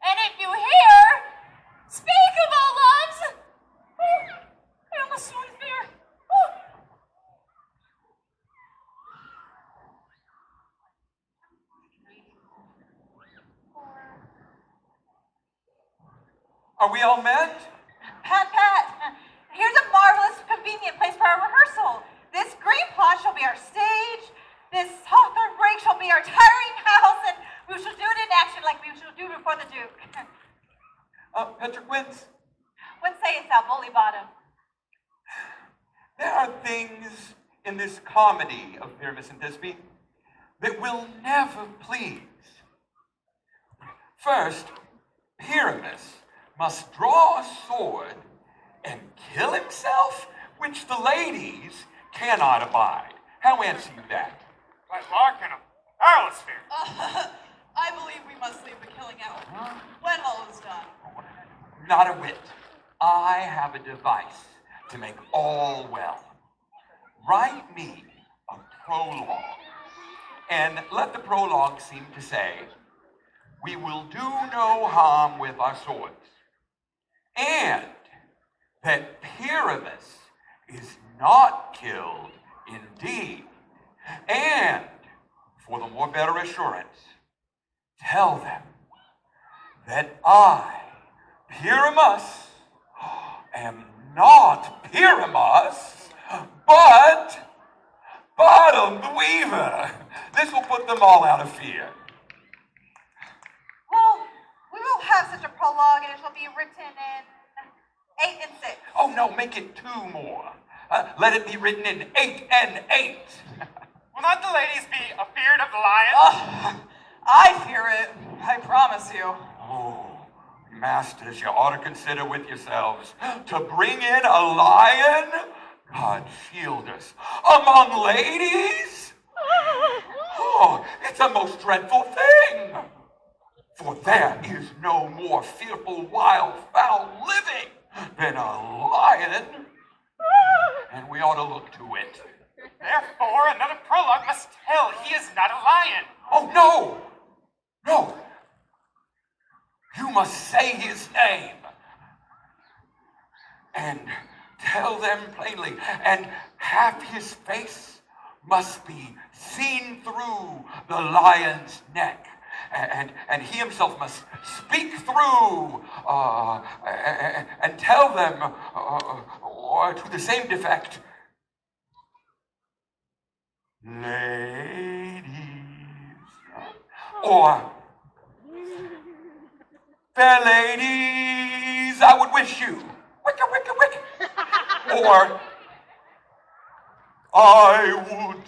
And if you hear, speak of all loves! I almost swooned in fear. Are we all met? Pat, here's a marvelous, convenient place for our rehearsal. This green plot shall be our stage. This hawthorn brake shall be our tiring house, and we shall do it in action like we shall do before the Duke. Patrick Wins, What sayest thou, Bully Bottom? there are things in this comedy of Pyramus and Thisbe that will never please. First, Pyramus must draw a sword and kill himself, which the ladies cannot abide. How answer you that? By Larkin, a perilous fear. I believe we must leave the killing out when all is done. Not a whit. I have a device to make all well. Write me a prologue, and let the prologue seem to say, we will do no harm with our swords, and that Pyramus is not killed indeed, and for the more better assurance, tell them that I, Pyramus, am not Pyramus, but Bottom the Weaver. This will put them all out of fear. Well, we will have such a prologue, and it shall be written in 8 and 6. Oh no, make it 2 more. Let it be written in 8 and 8. Will not the ladies be afeard of the lion? I fear it, I promise you. Oh, masters, you ought to consider with yourselves to bring in a lion? God shield us. Among ladies? Oh, it's a most dreadful thing. For there is no more fearful wild fowl living than a lion. And we ought to look to it. Therefore, another prologue must tell he is not a lion. Oh, no! No! You must say his name. And tell them plainly. And half his face must be seen through the lion's neck. and he himself must speak through and tell them to the same effect. Ladies, or fair ladies, I would wish you, wicka, wicka, wicka, or I would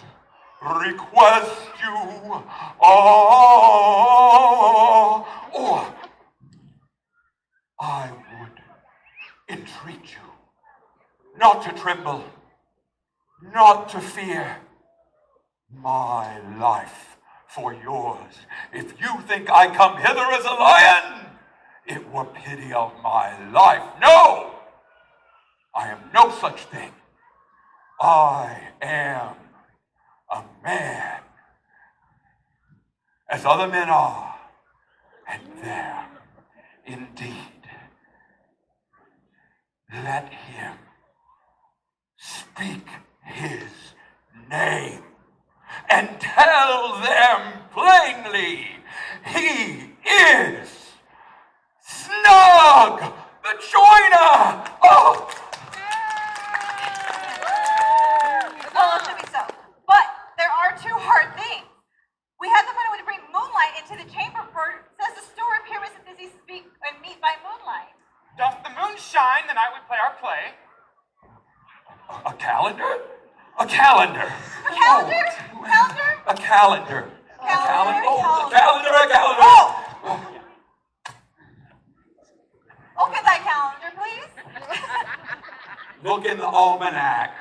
request you, or I would entreat you not to tremble, not to fear, my life for yours. If you think I come hither as a lion, it were pity of my life. No, I am no such thing. I am a man, as other men are, and there, indeed, let him speak his name and tell them plainly he is Snug the Joiner. Oh. Well, it should be so. But there are two hard things. We have to find a way to bring moonlight into the chamber, for says the story Pyramus and Thisbe speak and meet by moonlight. Doth the moon shine the night we play our play? A calendar? A calendar. A calendar? Oh, Calendar? a calendar. A calendar. Oh, a calendar, a calendar. Oh! Open thy calendar, please. Look in the almanac.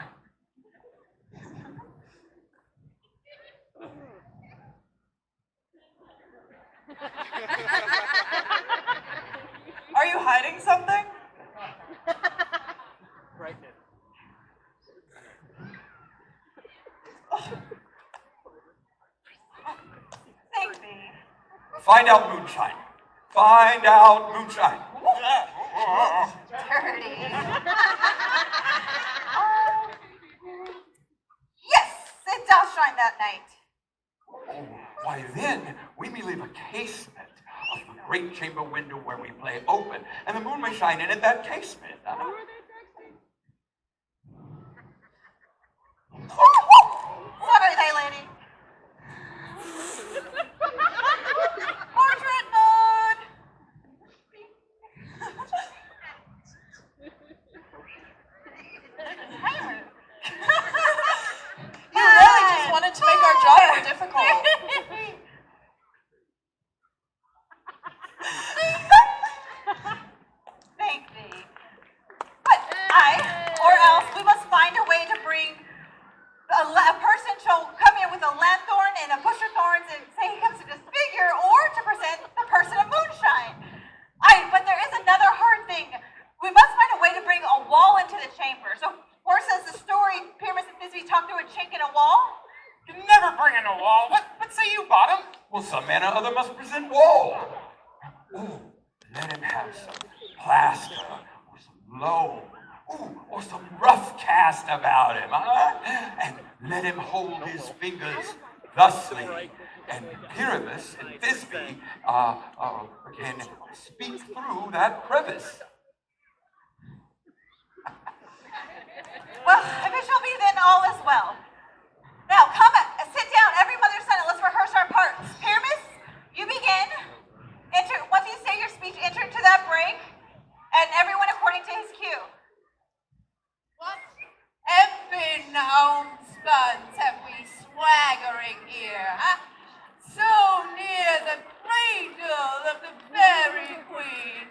Are you hiding something? Right. Thanks, babe. Find out moonshine. Find out moonshine. Dirty. Yes, it does shine that night. Oh, why then we may leave a casement of the great chamber window where we play open, and the moon may shine in at that casement. Sorry, hey, lady. Portrait mode. You really just wanted to make our job more difficult. Thank thee. But or else we must find a way to bring a person shall come in with a lanthorn and a bush of thorns and say he comes to disfigure or to present the person of moonshine. But there is another hard thing. We must find a way to bring a wall into the chamber. So, or says the story, Pyramus and Thisbe talk through a chink in a wall. You never bring in a wall. What say you, Bottom? Well, some man or other must present wall. Ooh, let him have some plaster or some loam. Ooh, or some rough cast about him, huh? And let him hold his fingers thusly. And Pyramus and Thisbe can speak through that crevice. Well, if it shall be, then all is well. Now, come, sit down, every mother's son, and let's rehearse our parts. Pyramus, you begin. Once you say your speech, enter into that break, and everyone according to his cue. What effing homespuns have we swaggering here, huh? So near the cradle of the fairy queen.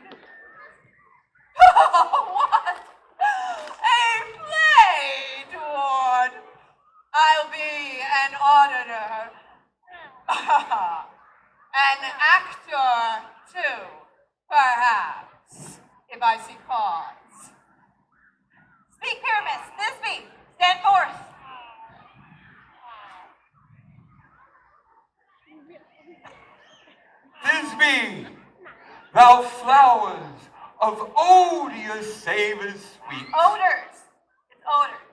What? A play toward. I'll be an auditor. An actor, too, perhaps, if I see cause. Speak, Pyramus. Thisbe, stand forth. Thisbe, thou flowers of odious savors sweet. Odors. It's odors.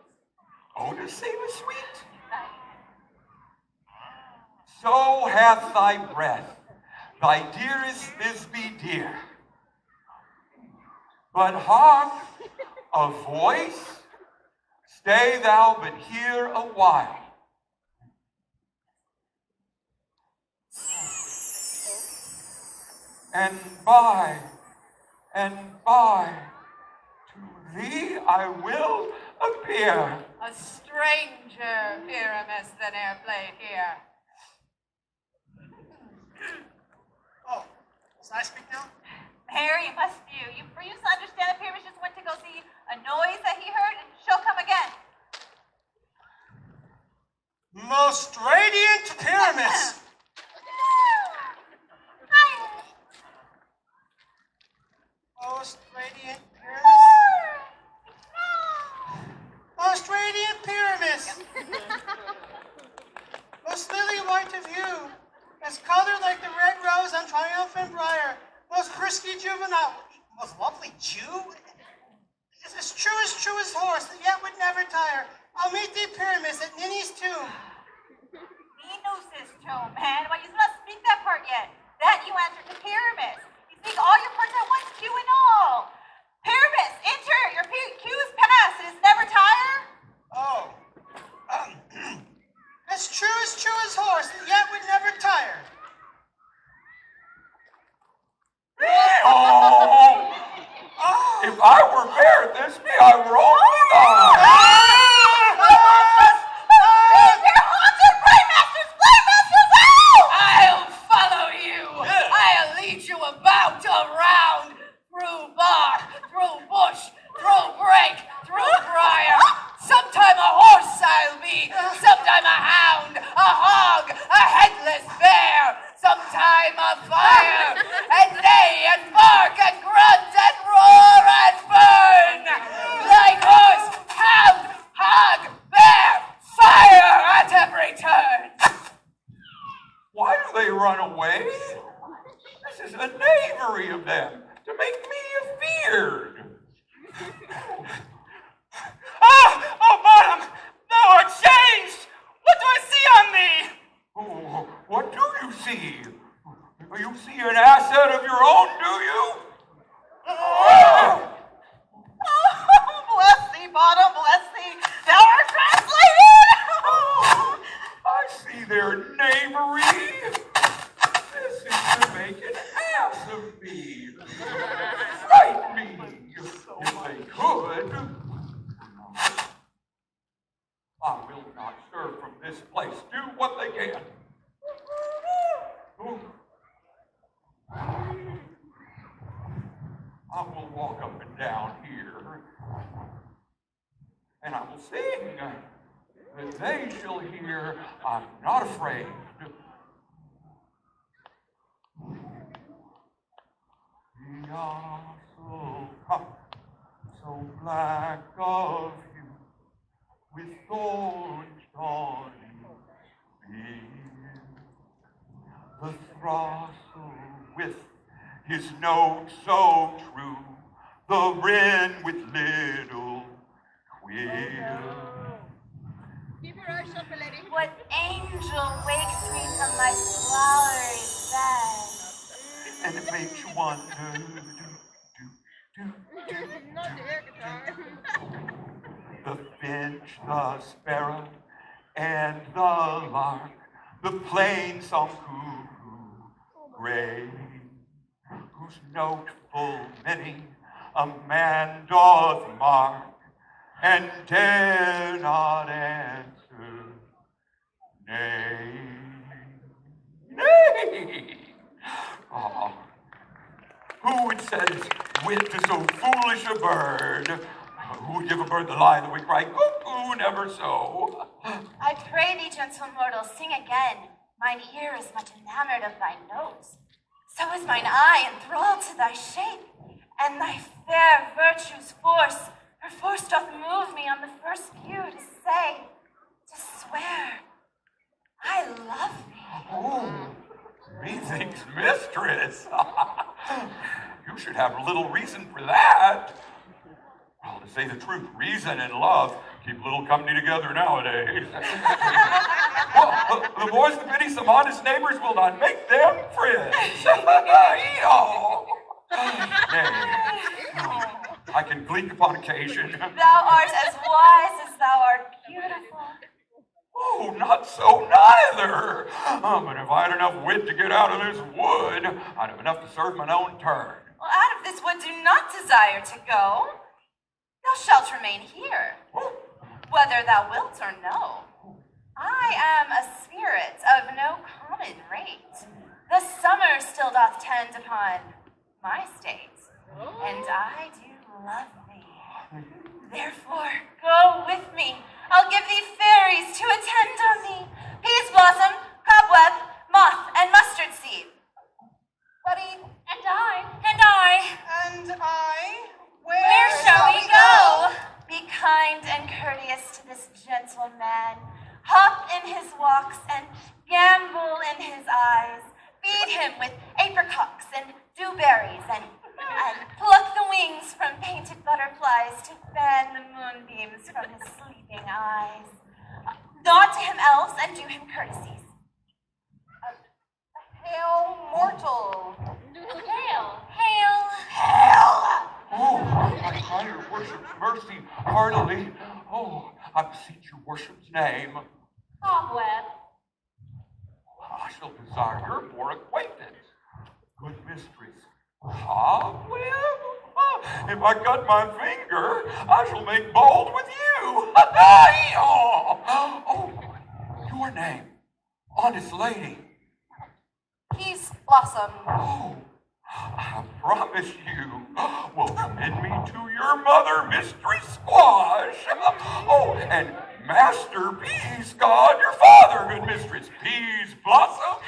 Odors savors sweet? So hath thy breath thy dearest Thisbe dear. But hark, a voice, stay thou but here a while. And by, to thee I will appear. A stranger, Pyramus, than e'er played here. Oh, must I speak now? Mary, it must you. For you to understand that Pyramus just went to go see a noise that he heard, and she'll come again. Most radiant Pyramus! Hi. Most radiant Pyramus! Most radiant Pyramus! Most lily white of hue, as colored like the red rose on triumphant briar, most frisky juvenile, most lovely Jew, is as true as horse, that yet would never tire. I'll meet thee, Pyramus, at Ninny's tomb. He knows his tomb, man. But you not speak that part yet. That you answer to Pyramus. You speak all your parts at once, Q and all. Pyramus, enter. Your Q is past. It is never tire. Oh, as true as horse, that yet would never tire. Oh! If I were fair, Thisbe, I were only thine. They're haunted Playmasters! Playmasters, out! I'll follow you. I'll lead you about, around, through bark, through bush, through brake, through briar. Sometime a horse I'll be, sometime a hound, a hog, a headless bear, sometime a fire, and neigh and bark and grunt and roar and burn. Like horse, hound, hog, bear, fire at every turn. Why do they run away? This is a knavery of them to make me afeared. Oh, bottom! Thou art changed! What do I see on thee? Oh, what do you see? You see an asset of your own, do you? Oh, bless thee, bottom, bless thee. Thou art translated. I see their knavery. This is to make an ass of me. Frighten me, if they could. I will not stir from this place. Do what they can. I will walk up and down here, and I will sing that they shall hear I'm not afraid. So black of hue, with thorns dawning beard, the throstle with his note so true, the wren with little queer. What angel wakes me from my flowery bed? And it makes you wonder, the finch, the sparrow, and the lark, the plain song cuckoo gray, whose note full many a man doth mark, and dare not answer, nay, nay. Ah, who would set his wit to so foolish a bird? Who would give a bird the lie that we cry, cuckoo, never so? I pray thee, gentle mortal, sing again. Mine ear is much enamored of thy notes. So is mine eye enthralled to thy shape, and thy fair virtue's force. Her force doth move me on the first view to say, to swear, I love thee. Oh, methinks, mistress. You should have little reason for that. Well, to say the truth, reason and love keep a little company together nowadays. Well, the boys that pity some honest neighbors will not make them friends. Yeehaw. Nay, I can gleek upon occasion. Thou art as wise as thou art beautiful. Oh, not so neither. But if I had enough wit to get out of this wood, I'd have enough to serve mine own turn. Well, out of this wood do not desire to go. Thou shalt remain here, whether thou wilt or no. I am a spirit of no common rate. The summer still doth tend upon my state, and I do love thee. Therefore, go with me. I'll give thee fairies to attend on thee. Peas blossom, cobweb, moth, and mustard seed. Buddy, and I. And I. And I? Where shall we go? Be kind and courteous to this gentle man. Hop in his walks and gambol in his eyes. Feed him with apricocks and dewberries and pluck the wings from painted butterflies to fan the moonbeams from his sleeping eyes. Nod to him else and do him courtesies. Hail, mortal. Hail. Hail. Hail! Oh, I cry your worship's mercy heartily. Oh, I beseech your worship's name. Cobweb. I shall desire your more acquaintance. Good mistress. Cobweb? If I cut my finger, I shall make bold with you. Oh, your name, honest lady. Peas blossom. Oh, I promise you will commend me to your mother, Mystery Squash. Oh, and Master Peas God, your father, good mistress, Peas Blossom.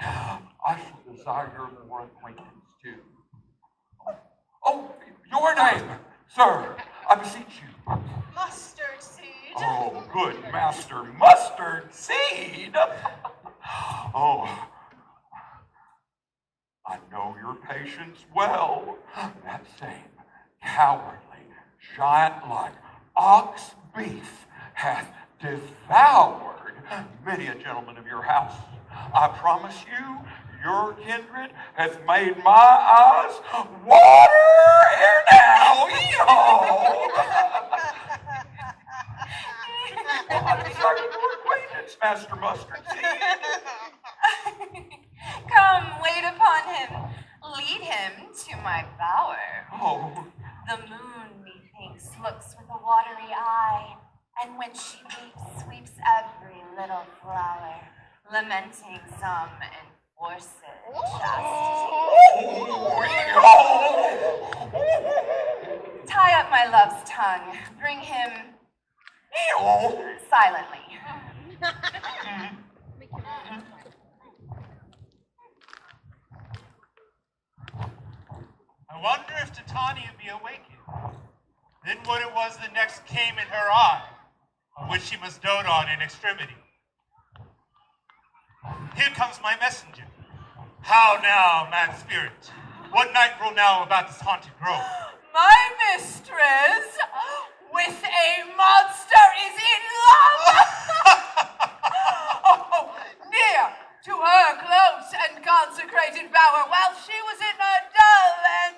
I shall desire your more acquaintance too. Oh, your name, sir, I beseech you. Mustard seed. Oh, good Master Mustard Seed. Oh, I know your patience well. That same cowardly, giant-like ox beef hath devoured many a gentleman of your house. I promise you, your kindred hath made my eyes water ere now. I desire your acquaintance, Master Mustard Seed. Come, wait upon him. Lead him to my bower. Oh, The moon, methinks, looks with a watery eye, and when she weeps, sweeps every little flower, lamenting some enforced chastity. Tie up my love's tongue. Bring him silently. I wonder if Titania be awakened. Then what it was that next came in her eye, of which she must dote on in extremity. Here comes my messenger. How now, man spirit? What night rule now about this haunted grove? My mistress with a monster is in love. Oh, near to her close and consecrated bower while she was in her dull and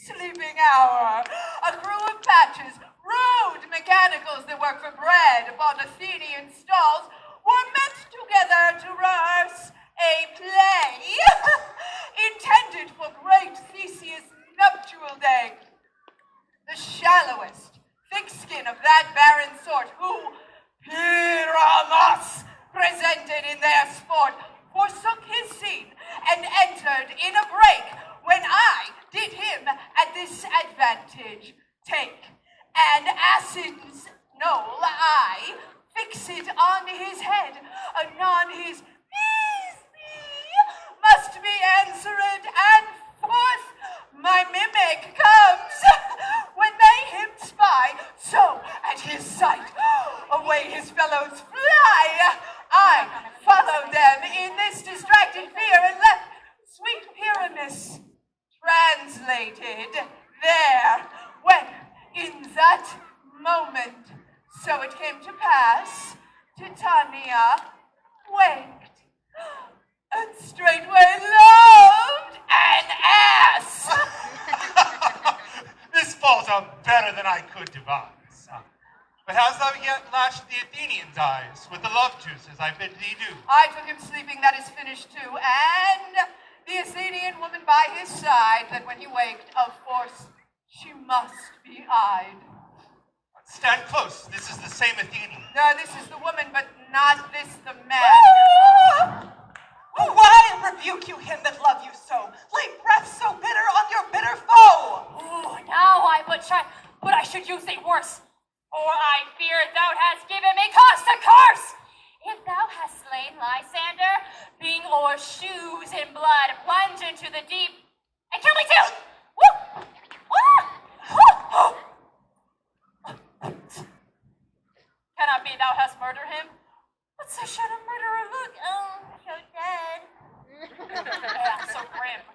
sleeping hour. A crew of patches, rude mechanicals that work for bread upon Athenian stalls, were met together to rehearse a play intended for great Theseus' nuptial day. The shallowest, thick skin of that barren sort who Pyramus presented in their sport forsook his scene and entered in a break when I did him at this advantage take. And Acids knoll I fix it on his head, anon his must be answered, and forth my mimic comes. When they him spy, so at his sight away his fellows fly. I followed them in this distracted fear and left sweet Pyramus translated there, when in that moment. So it came to pass, Titania waked, and straightway loved an ass. This falls out better than I could devise. But hast thou yet latched the Athenian's eyes with the love juice as I bid thee do? I took him sleeping, that is finished too, and the Athenian woman by his side, that when he waked, of force, she must be eyed. Stand close. This is the same Athenian. No, this is the woman, but not this the man. Why rebuke you him that love you so? Lay breath so bitter on your bitter foe. Ooh, now I but I should use thee worse. For I fear thou hast given me cause to curse. If thou hast slain Lysander, being o'er shoes in blood, plunge into the deep, and kill me too! Woo! Woo! Woo! Cannot be thou hast murdered him. But so should a murderer look. Oh, so dead. Yeah, so grim.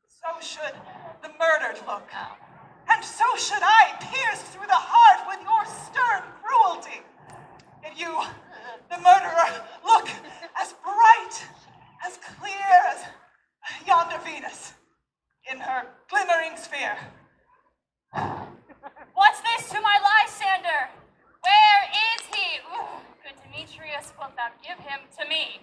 So should the murdered look. And so should I, pierced through the heart with your stern cruelty. If you, the murderer, look as bright, as clear as yonder Venus in her glimmering sphere. What's this to my Lysander? Where is he? Ooh, good Demetrius, wilt thou give him to me?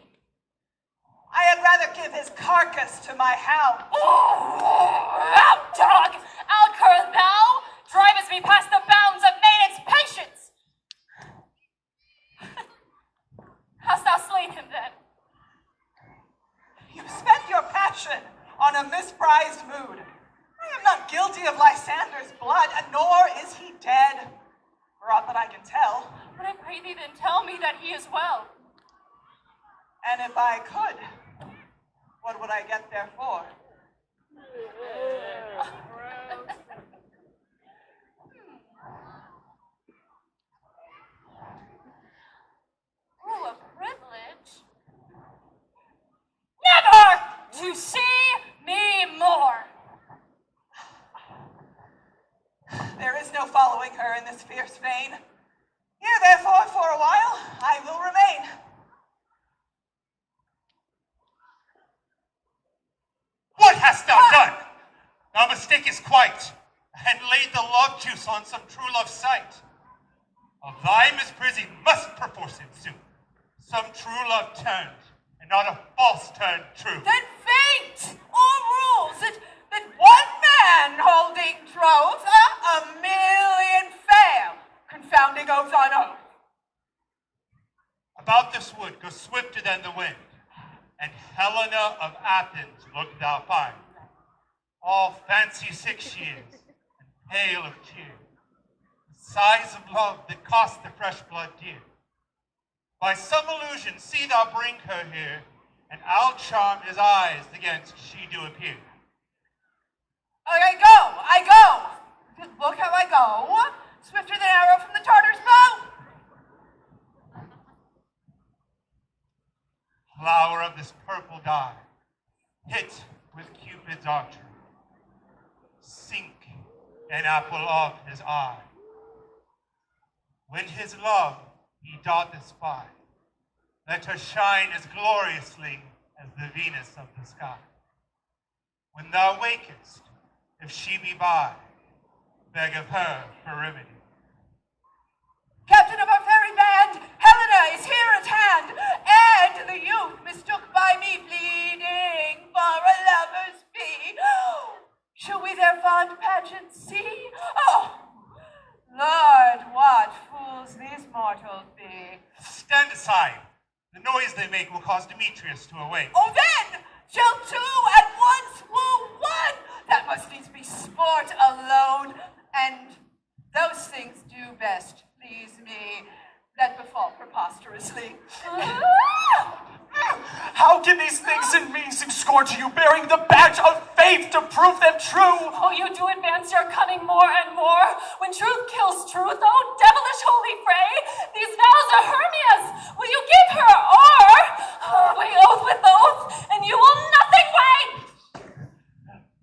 I had rather give his carcass to my hound. Out, dog! Outcur thou! Drivest me past the bounds of maiden's patience! Hast thou slain him then? You spent your passion on a misprized mood. I am not guilty of Lysander's blood, nor is he dead, for aught that I can tell. But I pray thee then tell me that he is well. And if I could, what would I get therefore? Ooh, a privilege. Never to see me more. There is no following her in this fierce vein. Here, therefore, for a while, I will remain. What hast thou done? Thou mistakest quite, and laid the love juice on some true love's sight. Of thy misprision must perforce ensue. Some true love turned, and not a false turned true. Then fate or rules that one man holding troth, a million fail, confounding oath on oath. About this wood go swifter than the wind, and Helena of Athens look thou find. All fancy sick she is, and pale of cheer. The sighs of love that cost the fresh blood dear. By some illusion see thou bring her here, and I'll charm his eyes against she do appear. I go. Look how I go. Swifter than arrow from the Tartar's bow. Flower of this purple dye, hit with Cupid's archery. Sink an apple of his eye. When his love he doth espy, let her shine as gloriously as the Venus of the sky. When thou wakest, if she be by, beg of her for remedy. Captain of our fairy band, Helena is here at hand, and the youth mistook by me pleading for a lover's fee. Shall we their fond pageant see? Oh, Lord, what fools these mortals be. Stand aside. The noise they make will cause Demetrius to awake. Oh, then shall two at once woo one. That must needs be sport alone, and those things do best please me that befall preposterously. How can these things in me seem scorn to you, bearing the badge of faith to prove them true? Oh, you do advance your cunning more and more. When truth kills truth, oh, devilish holy fray, these vows are Hermia's. Will you give her, or we oath with oath, and you will nothing weigh?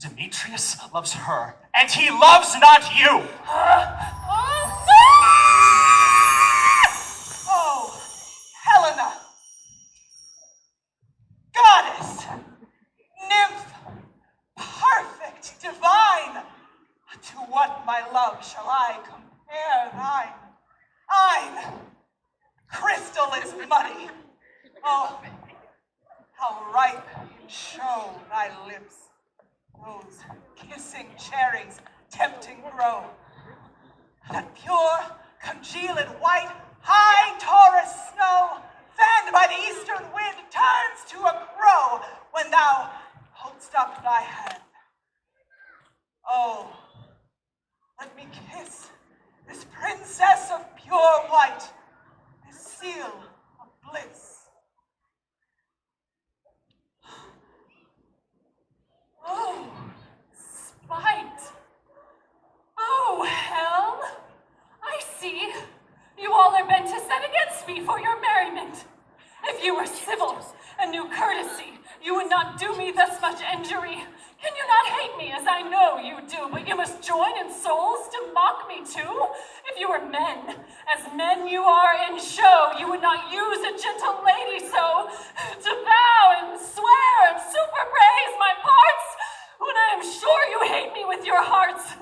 Demetrius loves her, and he loves not you. Oh, no! light divine. To what, my love, shall I compare thine? Crystal is muddy. Oh, how ripe in show thy lips, those kissing cherries tempting grow. That pure, congealed white, high Taurus snow, fanned by the eastern wind, turns to a crow when thou hold'st up thy hand. Oh, let me kiss this princess of pure white, this seal of bliss. Oh, spite. Oh, hell. I see. You all are bent to set against me for your merriment. If you were civil and knew courtesy, you would not do me thus much injury. Can you not hate me as I know you do, but you must join in souls to mock me too? If you were men, as men you are in show, you would not use a gentle lady so, to bow and swear and super praise my parts, when I am sure you hate me with your hearts.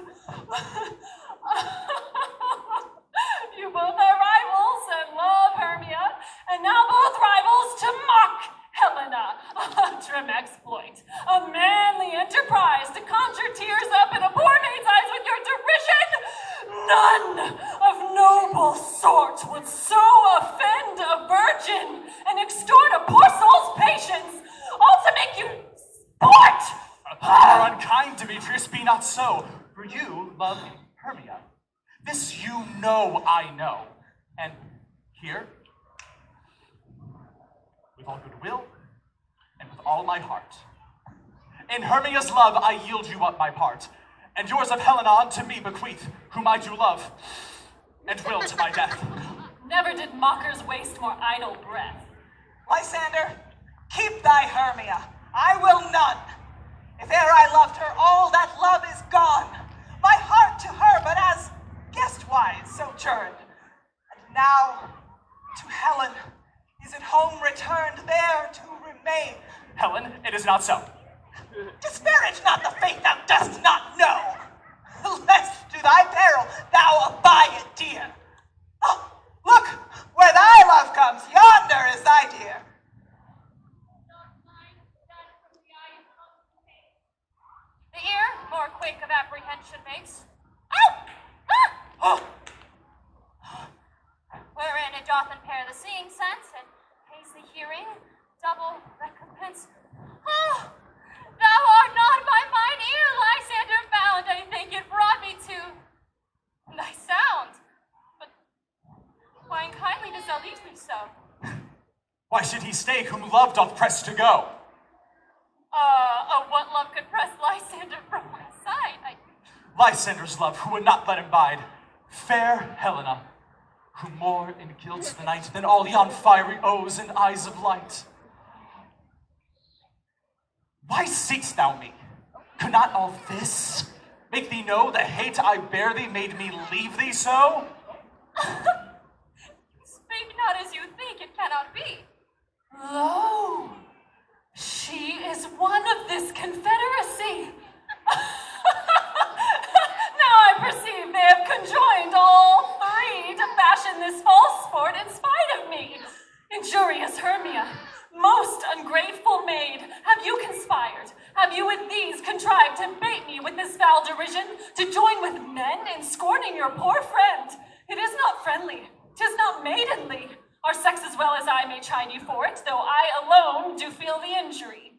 You both are rivals and love Hermia, and now both rivals to mock Helena. A trim exploit, a manly enterprise to conjure tears up in a poor maid's eyes with your derision. None of noble sort would so offend a virgin and extort a poor soul's patience, all to make you sport. You are unkind, Demetrius, be not so, for you love Hermia. This you know I know. And here, with all goodwill and with all my heart, in Hermia's love I yield you up my part, and yours of Helena unto me bequeath, whom I do love, and will to my death. Never did mockers waste more idle breath. Lysander, keep thy Hermia. I will none. If e'er I loved her, all that love is gone. My heart to her but as guest-wise sojourned. And now to Helen is at home returned, there to remain. Helen, it is not so. Disparage not the faith thou dost not know, lest to thy peril thou abide it dear. Oh, look, where thy love comes, yonder is thy dear. The ear more quick of apprehension makes. Ow! Ah! Wherein it doth impair the seeing sense and pays the hearing, double recompense. Oh, thou art not by mine ear, Lysander, found. I think it brought me to thy sound. But why unkindly does thou leave me so? Why should he stay whom love doth press to go? What love could press Lysander from my side? Lysander's love, who would not let him bide. Fair Helena, who more in guilt the night than all yon fiery O's and eyes of light. Why seek'st thou me? Could not all this make thee know the hate I bear thee made me leave thee so? Speak not as you think, it cannot be. Lo, she is one of this confederacy. Now I perceive they have conjoined all three to fashion this false sport in spite of me. Injurious Hermia, most ungrateful maid, have you conspired? Have you with these contrived to bait me with this foul derision, to join with men in scorning your poor friend? It is not friendly, 'tis not maidenly. Our sex as well as I may chide you for it, though I alone do feel the injury.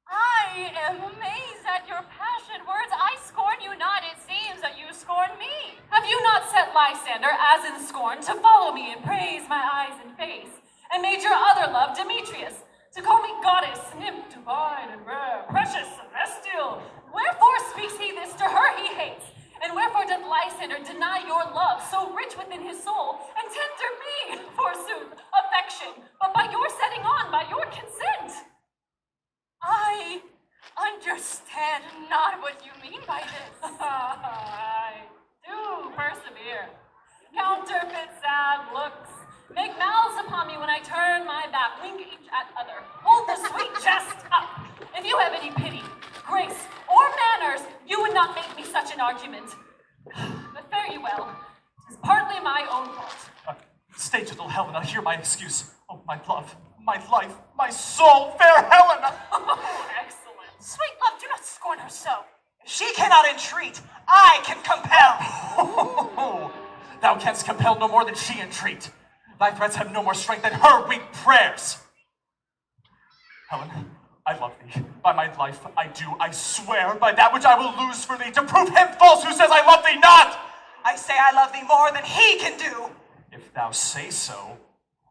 I am amazed at your passionate words. I scorn you not, it seems that you scorn me. Have you not set Lysander, as in scorn, to follow me and praise my eyes and face, and made your other love, Demetrius, to call me goddess, nymph, divine and rare, precious, celestial? Wherefore speaks he this to her he hates? And wherefore doth Lysander deny your love, so rich within his soul, and tender me, forsooth, affection, but by your setting on, by your consent? I understand not what you mean by this. I do persevere. Counterfeit sad looks, make mouths upon me when I turn my back, wink each at other. Hold the sweet jest up. If you have any pity, grace, or not make me such an argument. But fare you well. 'Tis partly my own fault. Stay, gentle Helena, hear my excuse. Oh, my love, my life, my soul, fair Helena! Excellent. Sweet love, do not scorn her so. If she cannot entreat, I can compel. Oh, thou canst compel no more than she entreat. Thy threats have no more strength than her weak prayers. Helen, I love thee. By my life, I swear, by that which I will lose for thee, to prove him false who says I love thee not. I say I love thee more than he can do. If thou say so,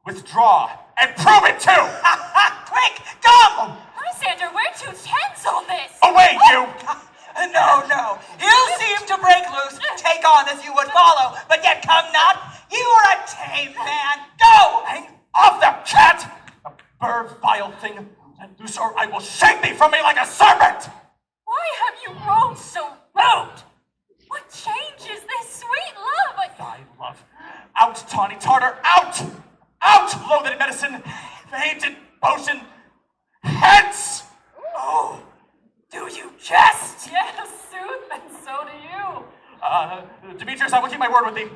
withdraw and prove it too. Quick, come! Lysander, where to tends all this? Away, you! No. You seem to break loose, take on as you would follow, but yet come not. You are a tame man. Go! Hang off the cat! A bird, vile thing. Let loose, or I will shake thee from me like a serpent! Why have you grown so rude? What changes this sweet love? Thy love. Out, tawny Tartar, out! Out, loathed medicine, hated potion, hence! Oh, do you jest? Yes, sooth, and so do you. Demetrius, I will keep my word with thee.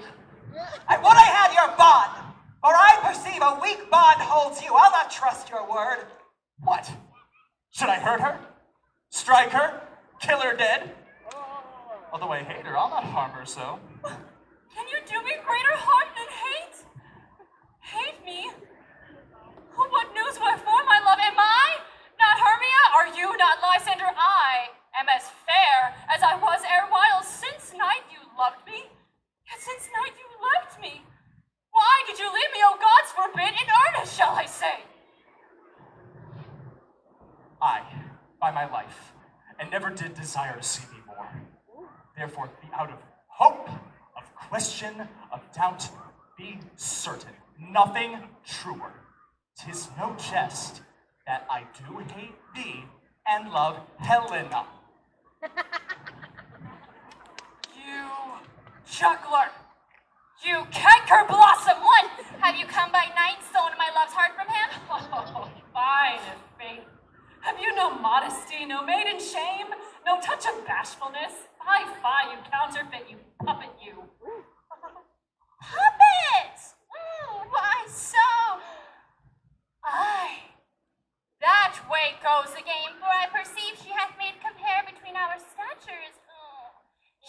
I would I had your bond, for I perceive a weak bond holds you. I'll not trust your word. What? Should I hurt her? Strike her? Kill her dead? Although I hate her, I'll not harm her so. Can you do me greater harm than hate? Hate me? What news wherefore, my love? Am I not Hermia? Are you not Lysander? I am as fair as I was erewhile. Since night you loved me, yet since night you left me. Why did you leave me, O gods forbid? In earnest shall I say? I, by my life, and never did desire to see thee more. Therefore, be out of hope, of question, of doubt, be certain, nothing truer. 'Tis no jest that I do hate thee and love Helena. You juggler! You canker blossom! What? Have you come by night, stolen my love's heart from him? Oh, fine faith. Have you no modesty, no maiden shame, no touch of bashfulness? Fie, you counterfeit, you puppet, you. Puppet! Why so? Aye, that way goes the game, for I perceive she hath made compare between our statures.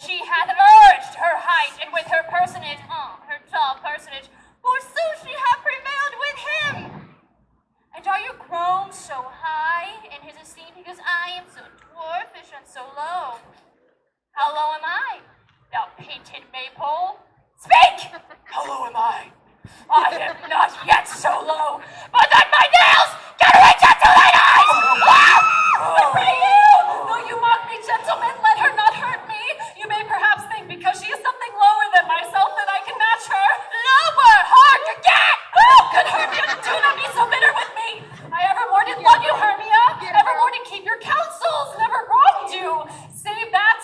She hath urged her height, and with her personage, her tall personage, forsooth she hath prevailed with him. And are you grown so high in his esteem because I am so dwarfish and so low? How low am I, thou painted maypole? Speak! How low am I? I am not yet so low, but that my nails can reach up to thine eyes! I pray you! Though you mock me, gentlemen, let her not hurt me. You may perhaps think because she is something lower than myself that I can match her. Lower! Hard to get! Oh, good Hermia, do not be so bitter with me. I evermore did love you, Hermia. Evermore did keep your counsels, never wronged you. Save that,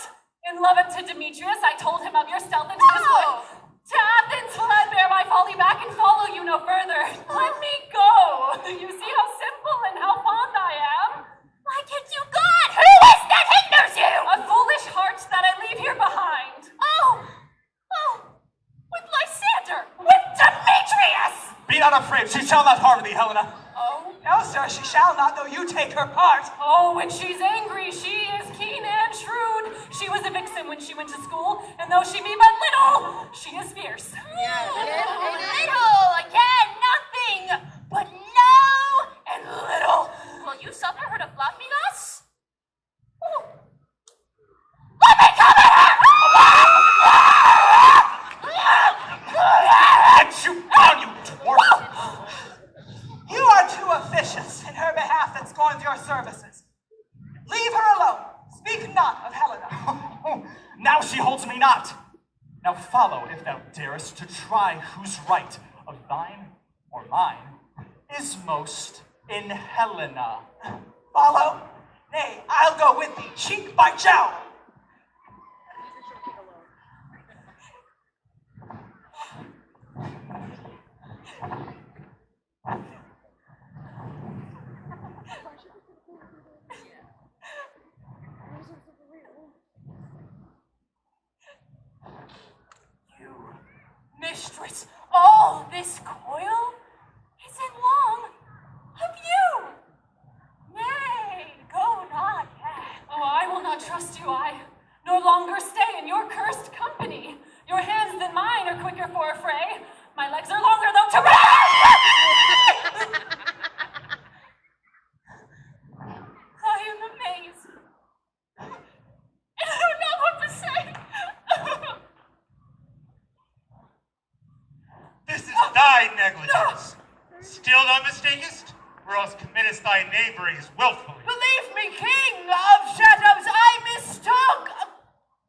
in love unto Demetrius, I told him of your stealth into this wood. To Athens will I bear my folly back and follow you no further. Let me go. You see how simple and how fond I am. Why can't you God? Who is that hinders you? A foolish heart that I leave here behind. Oh, with Lysander, with Demetrius. Be not afraid, she shall not harm thee, Helena. Oh, No, sir, she shall not, though you take her part. oh, when she's angry, she is keen and shrewd. She was a vixen when she went to school, and though she be but little, she is fierce. Little, again, nothing but low and little. Will you suffer her to flop me thus? Oh. Let me come at her! Get you down, you dwarf! You are too officious in her behalf that scorns your services. Leave her alone. Speak not of Helena. Now she holds me not. Now follow, if thou darest, to try whose right of thine or mine is most in Helena. Follow? Nay, I'll go with thee, cheek by jowl. this coil isn't long of you. Nay, go not yet. Oh, I will not trust you, I no longer stay in your cursed company. Your hands than mine are quicker for a fray. My legs are longer, though, to I am amazed. And I don't know what to say. This is thy negligence. Still thou mistakest, or else committest thy knaveries willfully. Believe me, King of Shadows, I mistook.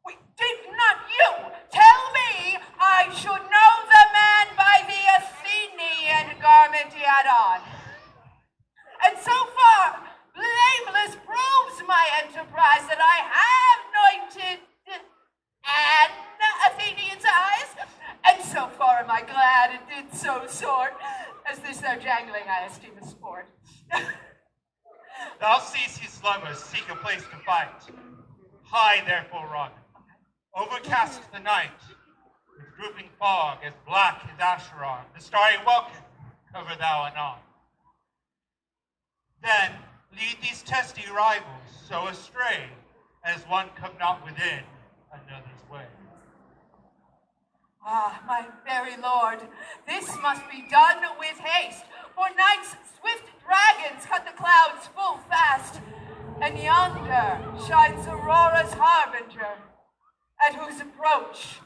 Wait, did not you tell me I should know the man by the Athenian garment he had on? And so far, blameless proves my enterprise that I have anointed an Athenian's eyes, and so far am I glad it did so sort, as this their jangling I esteem a sport. Thou seest his lovers seek a place to fight. High therefore run. Overcast the night, with drooping fog as black as Acheron, the starry welkin cover thou anon. Then lead these testy rivals so astray, as one come not within another's way. Ah, my very lord, this must be done with haste, for night's swift dragons cut the clouds full fast, and yonder shines Aurora's harbinger, at whose approach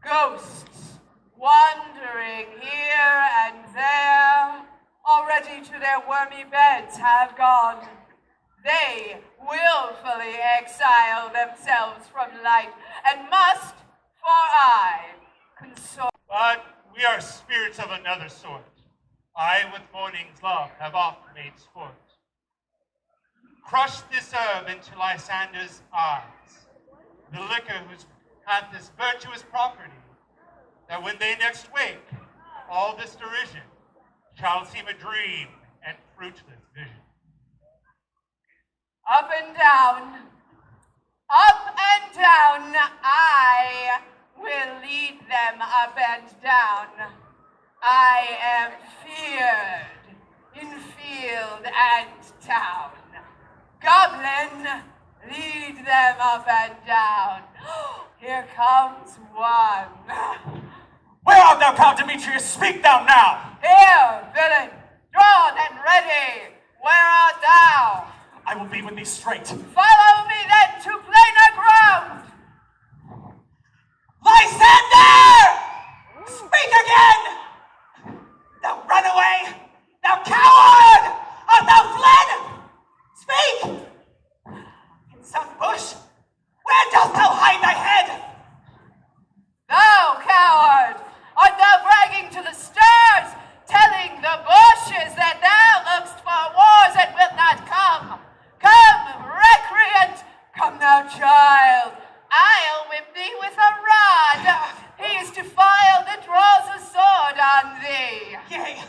ghosts, wandering here and there, already to their wormy beds have gone. They willfully exile themselves from light, and must, for aye, consort. But we are spirits of another sort. I with morning's love have oft made sport. Crush this herb into Lysander's eyes, the liquor whose hath this virtuous property, that when they next wake, all this derision shall seem a dream and fruitless vision. Up and down, I will lead them up and down. I am feared in field and town. Goblin, lead them up and down. Here comes one. Where art thou, Count Demetrius? Speak thou now! Here, villain, drawn and ready. Where art thou? I will be with thee straight. Follow me then to plainer ground. Lysander! Speak again! Thou runaway! Thou coward! Art thou fled? Speak! In some bush? Where dost thou hide thy head? Thou coward! Art thou bragging to the stars, telling the bushes that thou look'st for wars and wilt not come? Come, recreant! Come thou, child! I'll whip thee with a rod. He is defiled that draws a sword on thee. Yea,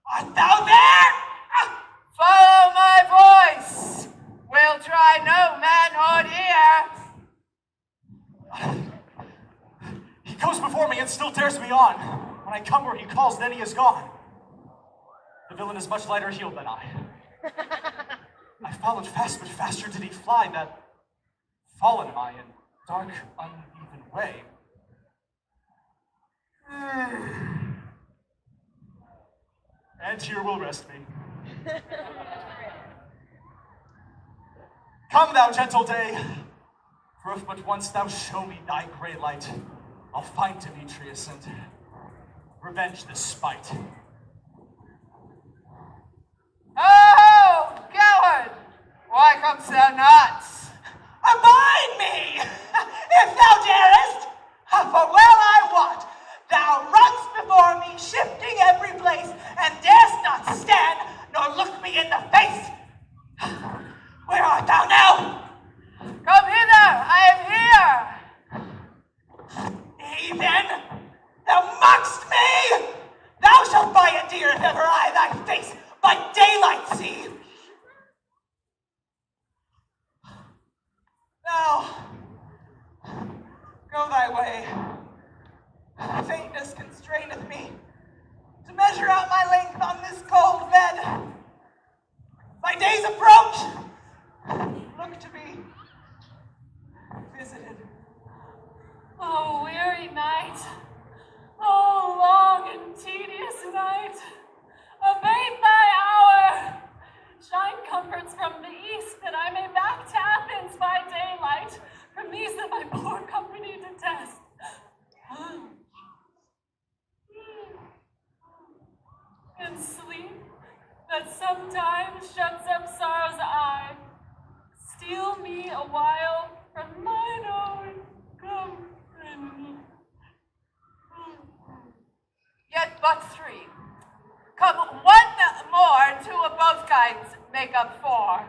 art thou there? Follow my voice. We'll try no manhood here. He goes before me and still dares me on. When I come where he calls, then he is gone. The villain is much lighter heeled than I. I followed fast, but faster did he fly, that fallen am I in dark, uneven way. And here will rest me. Come, thou gentle day, for if but once thou show me thy grey light, I'll find Demetrius and revenge this spite. Oh, coward! Why comest thou not? Abide me, if thou darest. For well I wot, thou runst before me, shifting every place, and darest not stand, nor look me in the face. Where art thou now? Come hither, I am here. Nay then, thou mock'st me. Thou shalt buy a deer if ever I thy face by daylight see. Now, go thy way. Faintness constraineth me to this cold bed. My days approach. Look to be visited. Oh, weary night. Oh, long and tedious night. Abate thy hour. Shine comforts from the east, that I may back to Athens by daylight, from these that my poor company detest. And sleep, that sometimes shuts up sorrow's eye, steal me a while from mine own company. Yet but three. Come one more, two of both kinds make up four.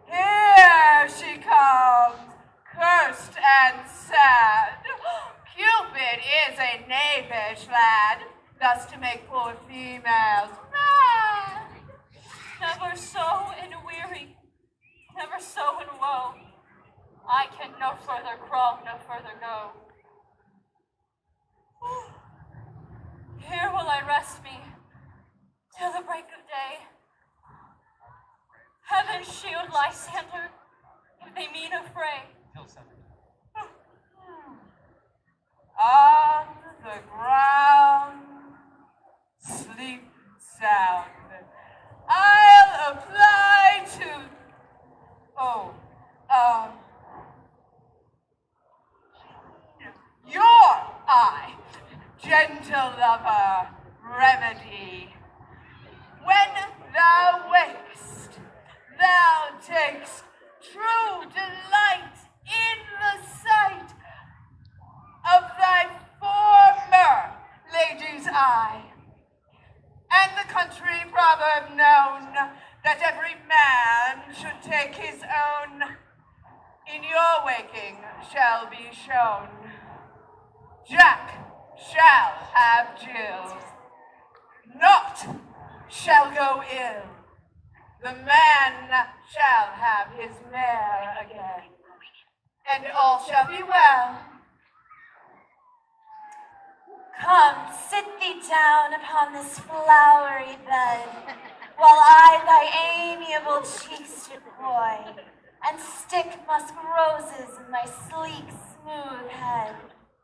Here she comes, cursed and sad. Cupid is a knavish lad, thus to make poor females mad. Never so in weary, never so in woe. I can no further crawl, no further go. Here will I rest me till the break of day. Heaven shield Lysander if they mean a fray. Till 7. On the ground, sleep sound. I'll apply to, your eye, gentle lover, remedy. When thou wakest, thou takest true delight in the sight of thy former lady's eye, and the country proverb known that every man should take his own, in your waking shall be shown. Jack shall have Jill, naught shall go ill. The man shall have his mare again, and all shall be well. Come, sit thee down upon this flowery bed, while I thy amiable cheeks do cloy, and stick musk roses in thy sleek, smooth head,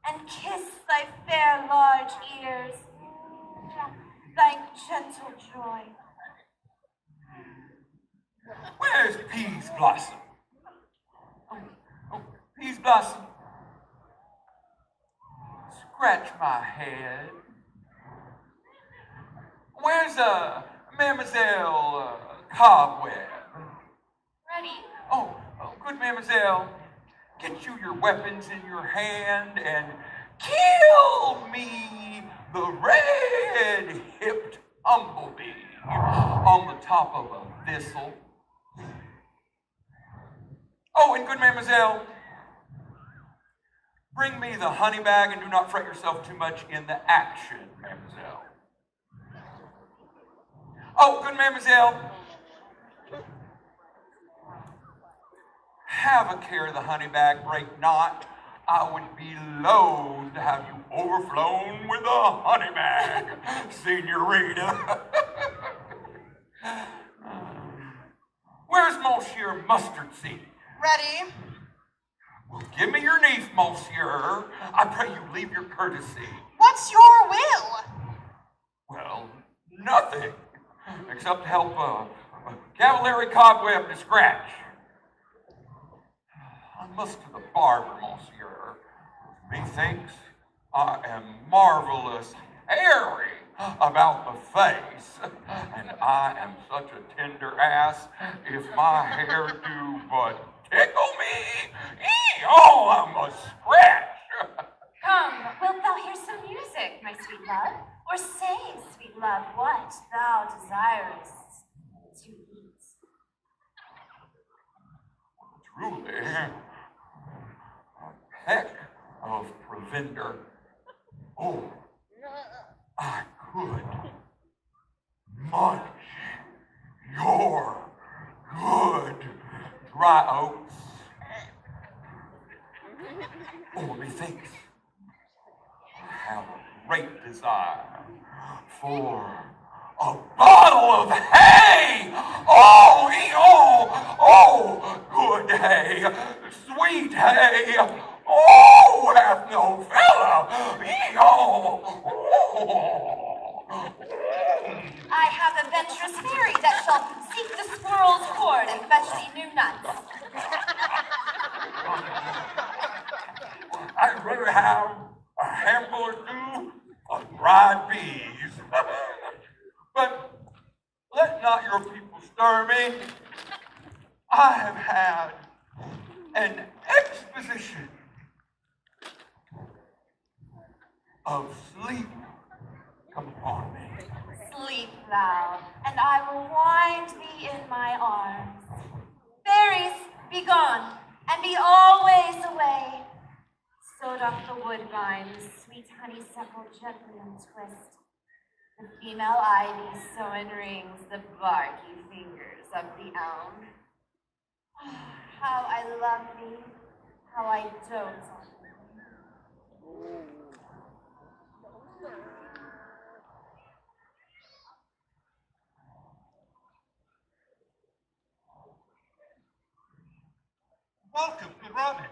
and kiss thy fair large ears, thy gentle joy. Where's Peas Blossom? Oh, Peas Blossom. Scratch my head. Where's Mademoiselle Cobweb? Ready? Oh, good Mademoiselle. Get you your weapons in your hand and kill me the red-hipped humblebee on the top of a thistle. Oh, and good Mademoiselle, bring me the honey bag and do not fret yourself too much in the action, Mademoiselle. Oh, good Mademoiselle, have a care the honey bag break not. I would be loath to have you overflown with a honey bag, Senorita. Where's Monsieur Mustard Seed? Ready? Well, give me your niece, Monsieur. I pray you leave your courtesy. What's your will? Well, nothing, except to help Cavalieri Cobweb to scratch. I must to the barber, Monsieur. Methinks I am marvelous hairy about the face, and I am such a tender ass if my hair do but tickle me. Oh, I'm a scratch. Come, wilt thou hear some music, my sweet love? Or say, sweet love, what thou desirest to eat? Truly, a peck of provender. Oh, I could munch your good dry oats. Oh, methinks I have a great desire for a bottle of hay. Oh, good hay, sweet hay. Oh, hath no fellow. I have a venturous fairy that shall seek the squirrel's hoard and fetch thee new nuts. I'd rather have a handful or two of dried bees. But let not your people stir me. I have had an exposition of sleep come upon me. Sleep thou, and I will wind thee in my arms. Fairies, be gone, and be always away. So doth the woodbine, the sweet honeysuckle gently untwist. The female ivy so enrings the barky fingers of the elm. How I love thee, how I dote on thee. Welcome, good Robin.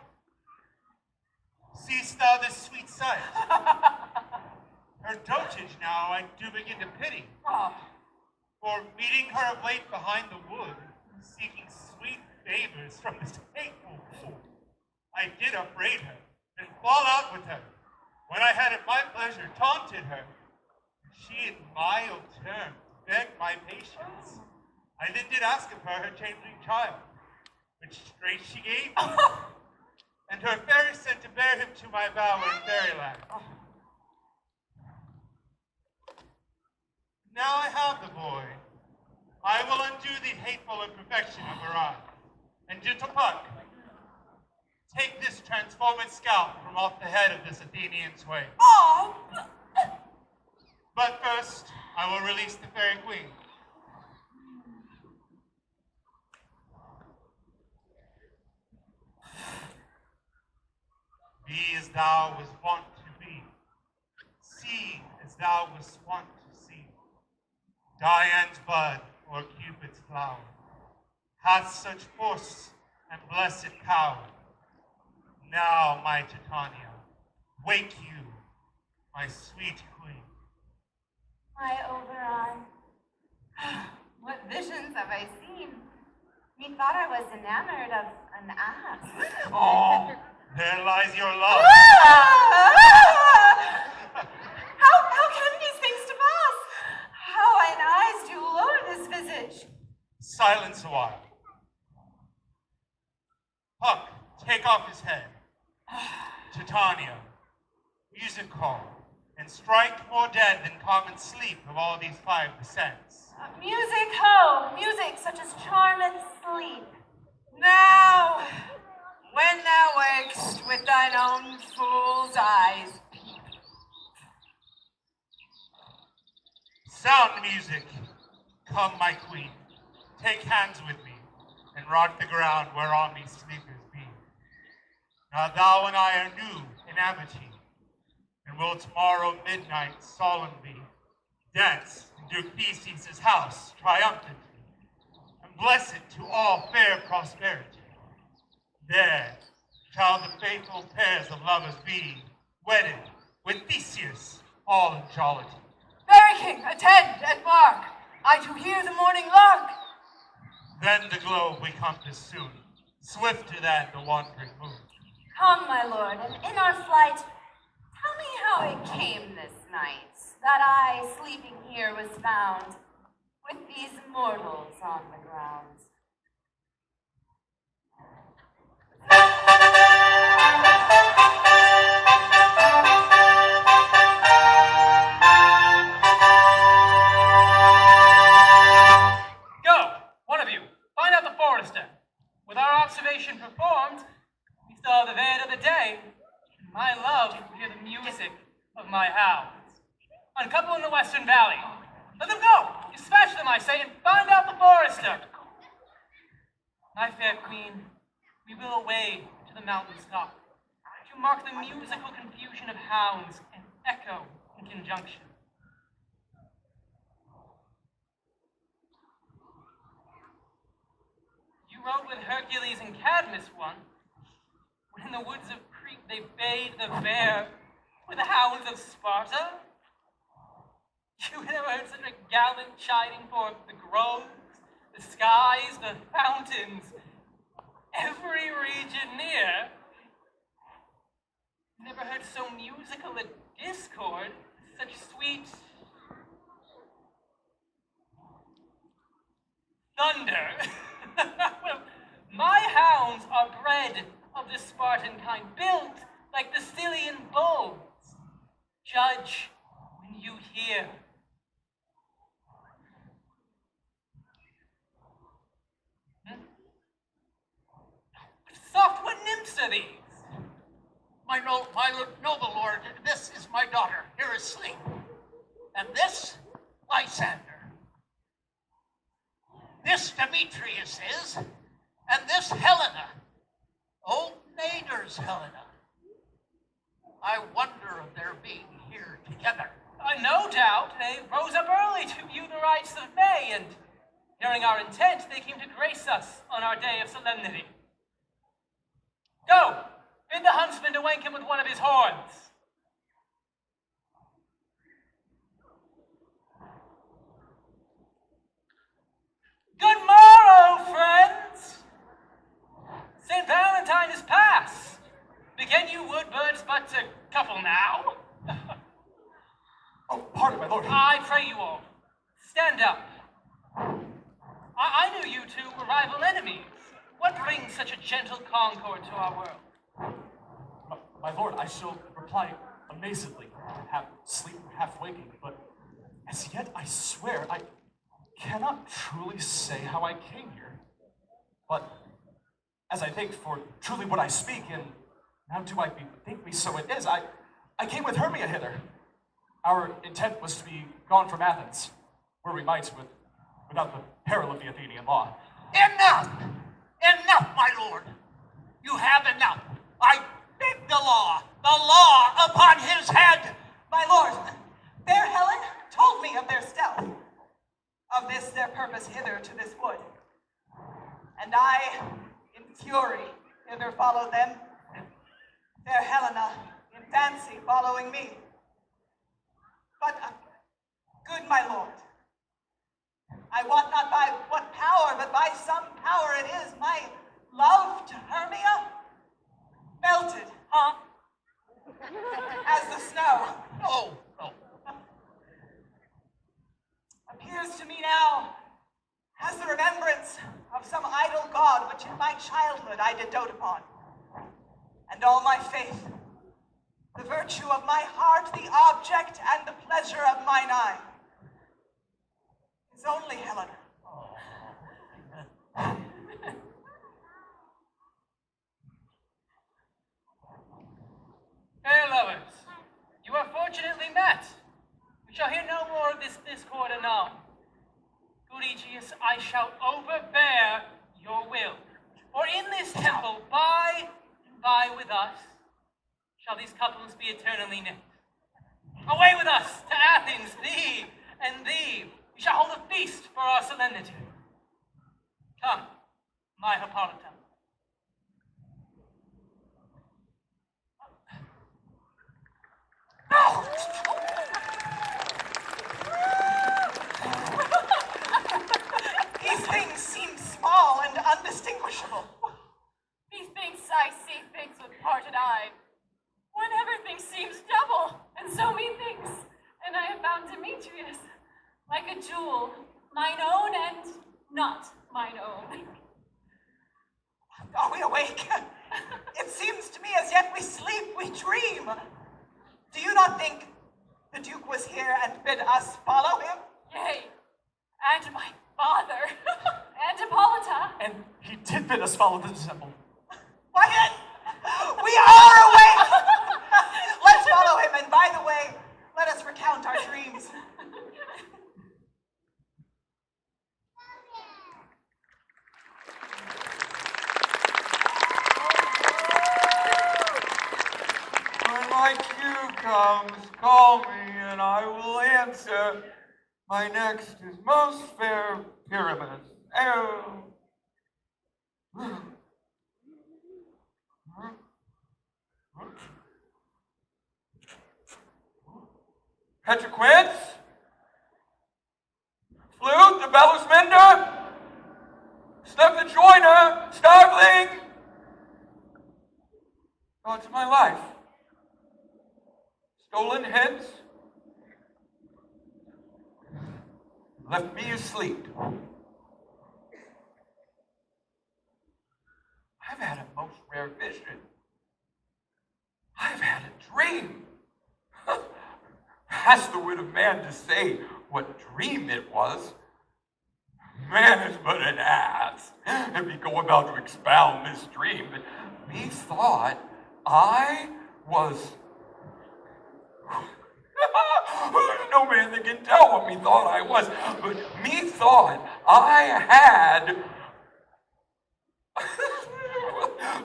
Seest thou this sweet sight? Her dotage now I do begin to pity. For meeting her of late behind the wood, seeking sweet favors from this hateful fool, I did upbraid her, and fall out with her, when I had at my pleasure taunted her. She in mild terms begged my patience. I then did ask of her changeling child, which straight she gave me. And her fairy sent to bear him to my bower in fairyland. Now I have the boy. I will undo the hateful imperfection of her eye. And gentle Puck, take this transformed scalp from off the head of this Athenian swain. Oh! But first, I will release the fairy queen. Be as thou was wont to be. See as thou wast wont to see. Dian's bud or Cupid's flower hath such force and blessed power. Now, my Titania, wake you, my sweet queen. My Oberon, what visions have I seen? Methought I was enamored of an ass. Oh, there lies your love. How came these things to pass? How thine eyes do load this visage. Silence a while. Puck, take off his head. Titania, music hall, and strike more dead than common sleep of all these 5 descents. Music ho, music such as charmeth sleep. Now, when thou wakest with thine own fool's eyes peep. Sound music. Come, my queen, take hands with me, and rock the ground whereon these sleepers be. Now thou and I are new in amity, and will tomorrow midnight solemnly dance in Duke Theseus' house triumphantly, and bless it to all fair prosperity. There shall the faithful pairs of lovers be, wedded with Theseus, all in jollity. Fairy King, attend and mark. I do hear the morning lark. Then the globe we compass soon, swifter than the wandering moon. Come, my lord, and in our flight, tell me how it came this night that I, sleeping here, was found with these mortals on the ground. Go, one of you, find out the forester. With our observation performed, we saw the veil of the day. My love will hear the music of my hounds. Uncouple in the western valley. Let them go! Dispatch them, I say, and find out the forester. My fair queen, we will away to the mountain's top to mark the musical confusion of hounds and echo in conjunction. rode with Hercules and Cadmus once, when in the woods of Crete they bayed the bear with the hounds of Sparta? You never heard such a gallant chiding for the groves, the skies, the fountains, every region near. Never heard so musical a discord, such sweet thunder. Well, my hounds are bred of the Spartan kind, built like the Scythian bulls. Judge when you hear. Soft, what nymphs are these? My noble lord, this is my daughter, here is Sleep. And this, Lysander. This Demetrius is, and this Helena. Old Nader's Helena. I wonder of their being here together. No doubt they rose up early to view the rites of May, and hearing our intent, they came to grace us on our day of solemnity. Go! Bid the huntsman to wank him with one of his horns. Good morrow, friends! St. Valentine is past. Begin you woodbirds but to couple now? Oh, pardon, my lord. I pray you all, stand up. I knew you two were rival enemies. What brings such a gentle concord to our world? My lord, I shall reply amazedly, half sleep, half waking, but as yet I swear I cannot truly say how I came here. But as I think for truly what I speak, and now do I bethink me so it is, I came with Hermia hither. Our intent was to be gone from Athens, where we might, without the peril of the Athenian law. Enough! Enough, my lord! You have enough. I beg the law upon his head! My lord, fair Helen told me of their stealth, of this their purpose hither to this wood. And I, in fury, hither followed them, fair Helena, in fancy, following me. But, good my lord, I wot not by what power, but by some power it is, my love to Hermia melted, as the snow. Oh. Appears to me now as the remembrance of some idol god which in my childhood I did dote upon. And all my faith, the virtue of my heart, the object and the pleasure of mine eye, is only Helena. Fair lovers, you are fortunately met. We shall hear no more of this discord anon. Good Aegeus, I shall overbear your will. For in this temple, by and by with us, shall these couples be eternally knit. Away with us to Athens, thee and thee. We shall hold a feast for our solemnity. Come, my Hippolyta. These things seem small and undistinguishable. Methinks I see things with parted eye. When everything seems double, and so methinks, and I have found Demetrius, like a jewel, mine own and not mine own. Are we awake? It seems to me as yet we sleep, we dream. Do you not think the Duke was here and bid us follow him? Yea, and my father, and Hippolyta. And he did bid us follow the temple. Why then, we are awake! Let's follow him, and by the way, let us recount our dreams. When my cue comes, call me, and I will answer. My next is most fair Pyramus. Oh. Petriquince? Flute, the bellows mender? Step the joiner, starveling? God's my life. Stolen hence? Left me asleep. I've had a most rare vision. I've had a dream. Ask the wit of man to say what dream it was. Man is but an ass if he go about to expound this dream. But methought I was. There's no man that can tell what methought I was. But methought I had.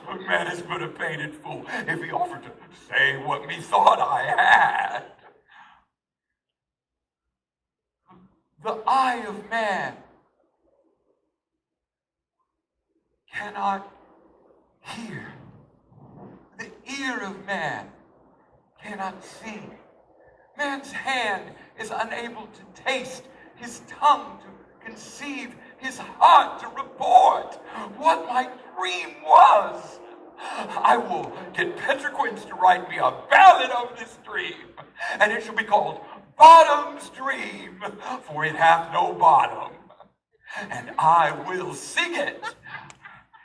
But man is but a painted fool if he offered to say what methought I had. The eye of man cannot hear. The ear of man cannot see. Man's hand is unable to taste, his tongue to conceive, his heart to report what my dream was. I will get Petriquince to write me a ballad of this dream, and it shall be called Bottom's Dream, for it hath no bottom. And I will sing it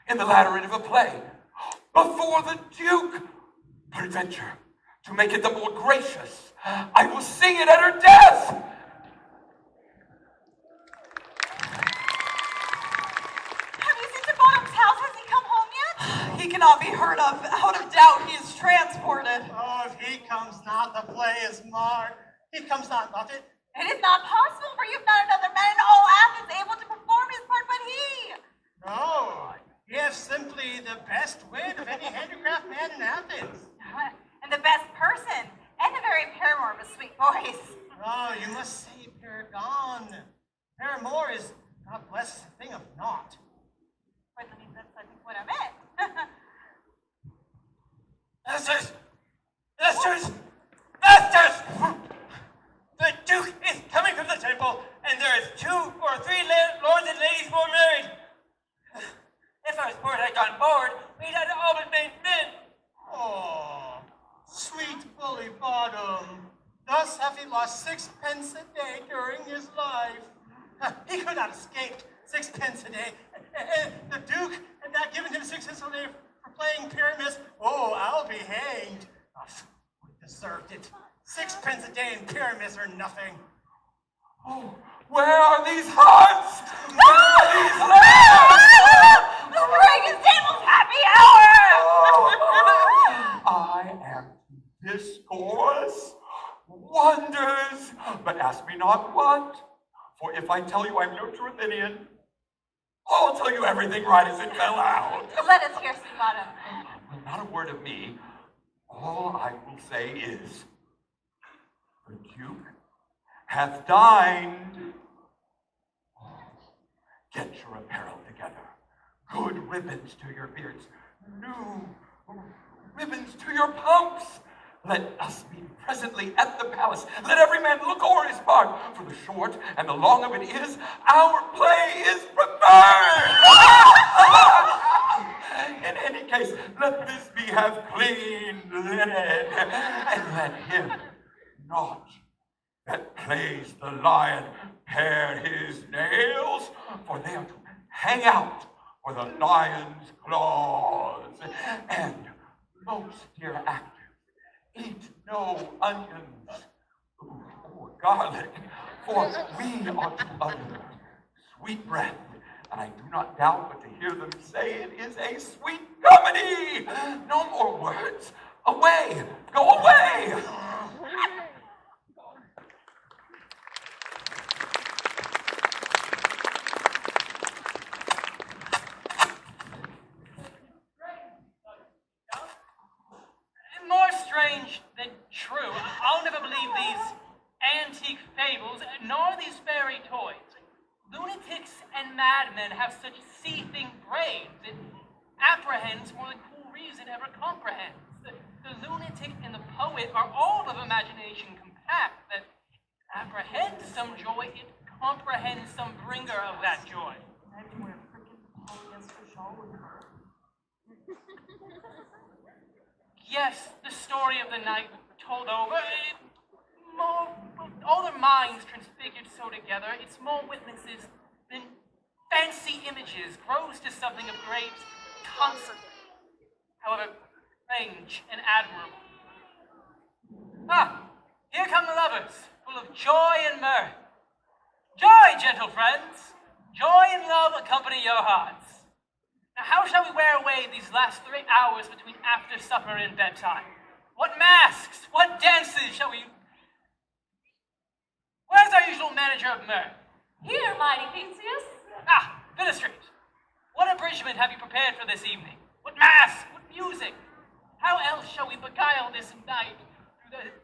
in the latter end of a play before the Duke. Peradventure, to make it the more gracious, I will sing it at her death. Have you seen to Bottom's house? Has he come home yet? He cannot be heard of. Out of doubt, he is transported. Oh, if he comes not, the play is marred. He comes not, it. It is not possible, for you've not another man in all Athens able to perform his part but he. No, he has simply the best wit of any handicraft man in Athens. And the best person, and the very paramour of a sweet voice. Oh, you must say paragon. Paramour is, God bless, a thing of naught. But I mean, that's, I think, what I meant. Masters! Masters! Masters! The Duke is coming from the temple, and there is 2 or 3 lords and ladies more married. If our sport had gone forward, we'd had all been made men. Oh, sweet bully Bottom. Thus have he lost 6 pence a day during his life. He could not escape 6 pence a day. And the Duke had not given him 6 pence a day for playing Pyramus. Oh, I'll be hanged. Oh, we deserved it. 6 pence a day in Pyramus are nothing. Oh, where are these hearts? Where are these lands? The Reagan Table's happy hour! I am to discourse wonders, but ask me not what, for if I tell you I'm no Trithinian, I'll tell you everything right as it fell out. Let us hear, sweet Bottom. Well, not a word of me. All I will say is, the Duke hath dined. Get your apparel together. Good ribbons to your beards. New ribbons to your pumps. Let us meet presently at the palace. Let every man look o'er his part. For the short and the long of it is, our play is preferred. In any case, let this be have clean linen, and let him not that plays the lion pare his nails, for they are to hang out for the lion's claws. And most dear actors, eat no onions or garlic, for we are to utter sweet breath. And I do not doubt but to hear them say it is a sweet comedy. No more words. Away, go away. More strange than true. I'll never believe these antique fables, nor these fairy toys. Lunatics and madmen have such seething brains. It apprehends more than cool reason it ever comprehends. The lunatic and the poet are all of imagination compact, that apprehends some joy, it comprehends some bringer of that joy. I have to wear a freaking polyester shawl with her. Yes, the story of the night told over, all their minds transfigured so together, it's more witnesses than fancy images, grows to something of great concert, however strange and admirable. Here come the lovers, full of joy and mirth. Joy, gentle friends, joy and love accompany your hearts. Now how shall we wear away these last 3 hours between after supper and bedtime? What masks, what dances shall we... Where's our usual manager of mirth? Here, mighty Theseus. Philostrate, what abridgment have you prepared for this evening? What mask, what music? How else shall we beguile this night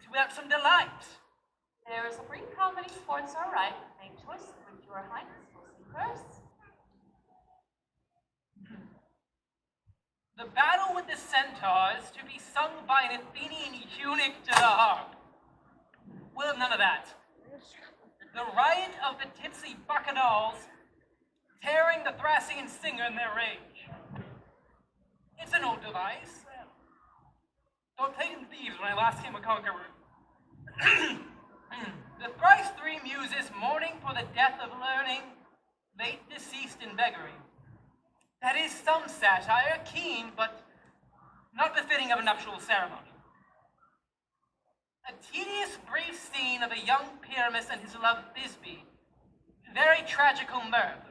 without some delight? There is a brief comedy, sports are right. Make choice, which your highness will see first. The battle with the centaurs to be sung by an Athenian eunuch to the harp. We'll have none of that. The riot of the tipsy bacchanals tearing the Thracian singer in their rage. It's an old device. Don't take in thieves when I last came a conqueror. The thrice 3 muses mourning for the death of learning, late deceased in beggary. That is some satire, keen, but not befitting of a nuptial ceremony. A tedious brief scene of a young Pyramus and his love Thisbe. Very tragical mirth.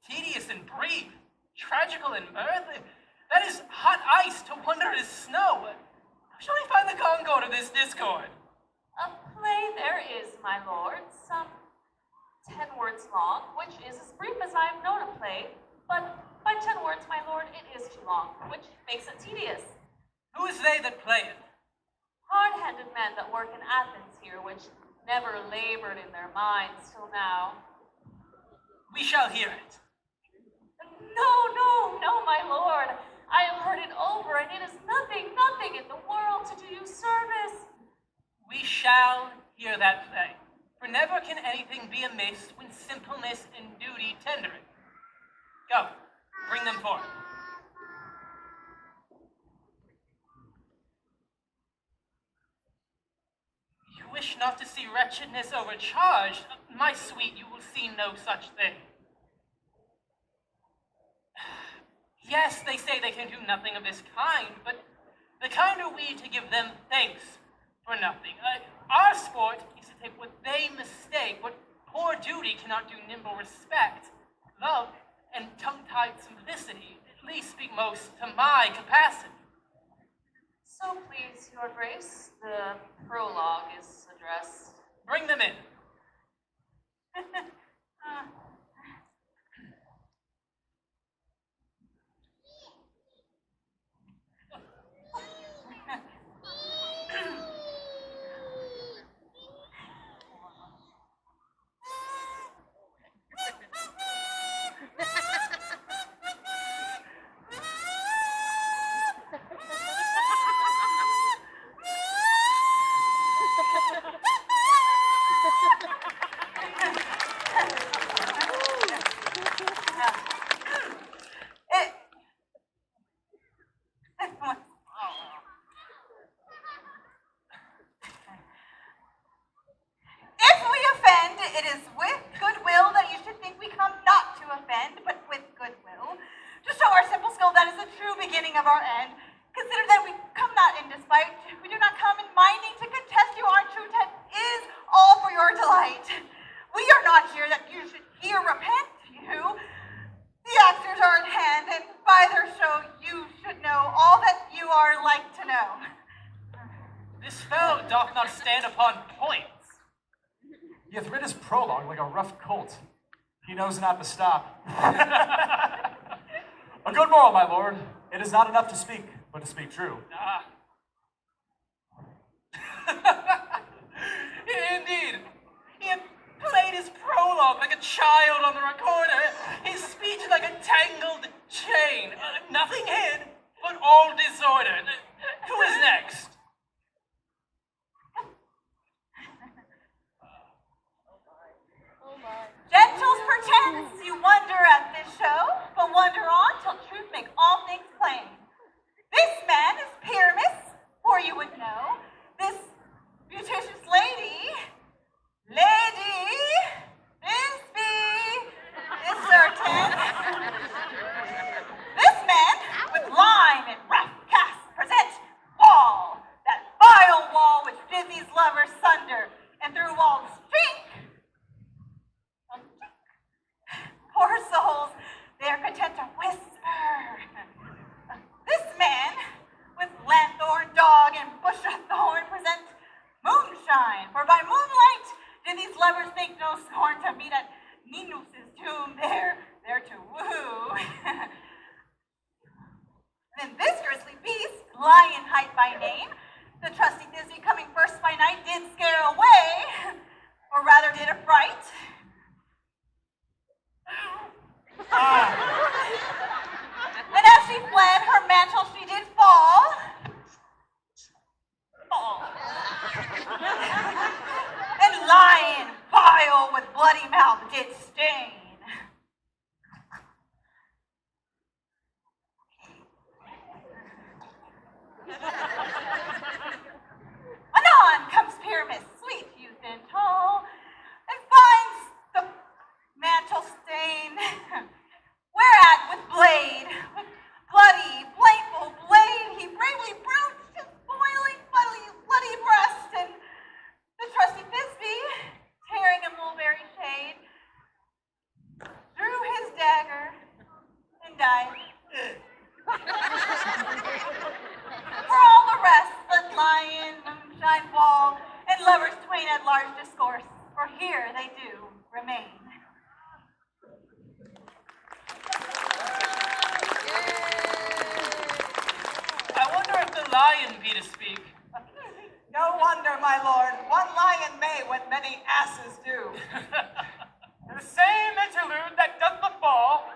Tedious and brief, tragical and mirth? That is hot ice to wonder is snow. How shall we find the concord of this discord? A play there is, my lord, some 10 words long, which is as brief as I have known a play, but by 10 words, my lord, it is too long, which makes it tedious. Who is they that play it? Hard-handed men that work in Athens here, which never labored in their minds till now. We shall hear it. No, my lord. I have heard it over, and it is nothing in the world to do you service. We shall hear that play, for never can anything be amiss when simpleness and duty tender it. Go, bring them forth. You wish not to see wretchedness overcharged? My sweet, you will see no such thing. Yes, they say they can do nothing of this kind, but the kind are we to give them thanks for nothing. Our sport is to take what they mistake, what poor duty cannot do nimble respect, love, and tongue-tied simplicity, at least speak most to my capacity. So please, your grace, the prologue is addressed. Bring them in. of our end. Consider that we come not in despite, we do not come in minding to contest you. Our true intent is all for your delight. We are not here that you should hear repent you. The actors are in hand, and by their show you should know all that you are like to know. This fellow doth not stand upon points. He hath rid his prologue like a rough colt. He knows not to stop. A good moral, my lord. It is not enough to speak, but to speak true. Indeed. He had played his prologue like a child on the recorder, his speech like a tangled chain. Nothing hid, but all disordered. Who is next? Gentles perchance you wonder at this show, but wonder on till truth make all things plain. This man is Pyramus, for you would know. This beauticious lady, Bisbee, is certain. This man with line and rough cast present wall, that vile wall which did these lovers sunder, and through walls drink. Poor souls, they are content to whisper. This man, with lanthorn, dog, and bush of thorn, present moonshine. For by moonlight did these lovers think no scorn to meet at Ninus' tomb there to woo. Then this grisly beast, Lionhide by name, the trusty Thisbe coming first by night, did scare away, or rather did affright. And as she fled, her mantle she did fall. And lion, vile with bloody mouth, did stain. Anon comes Pyramus, sweet youth and tall, and finds the mantle stain, whereat with bloody, blameful blade, he bravely broached his boiling, bloody breast, and the trusty Thisbe, tearing a mulberry shade, drew his dagger and died. For all the rest, let lion, moonshine, wall, and lovers twain at large discourse, for here they do remain. I wonder if the lion be to speak. No wonder, my lord. One lion may what many asses do. The same interlude that doth befall,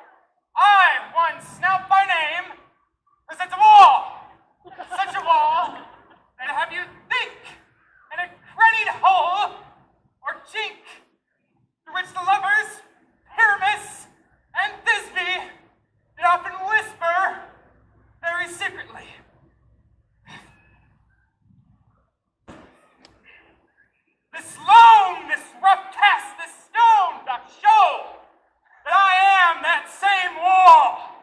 I, one snout by name, present a wall. Such a wall that have you think in a crannied hole or chink through which the lovers, Pyramus and Thisbe, did often whisper very secretly. This loam, this rough cast, this stone doth show that I am that same wall.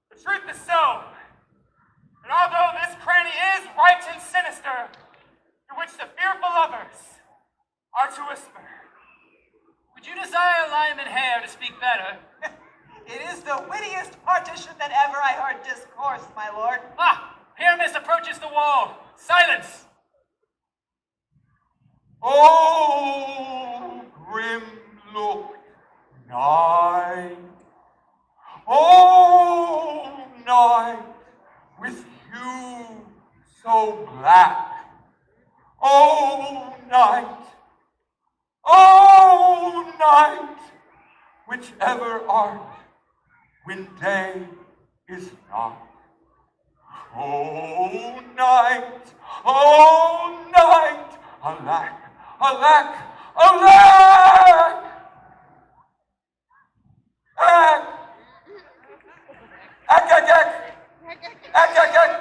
The truth is so, and although this cranny is right and sinister, through which the fearful lovers are to whisper. Would you desire Lyman Hare to speak better? It is the wittiest partition that ever I heard discourse, my lord. Ah, Pyramus approaches the wall. Silence! Oh, grim look, night. Oh, night, with hue so black. Oh, night. Oh, night, whichever art when day is not. Oh, night. Oh, night. Alack. Alack! Alack! Ack! Ack, ack, ack! Ack, ack, ack!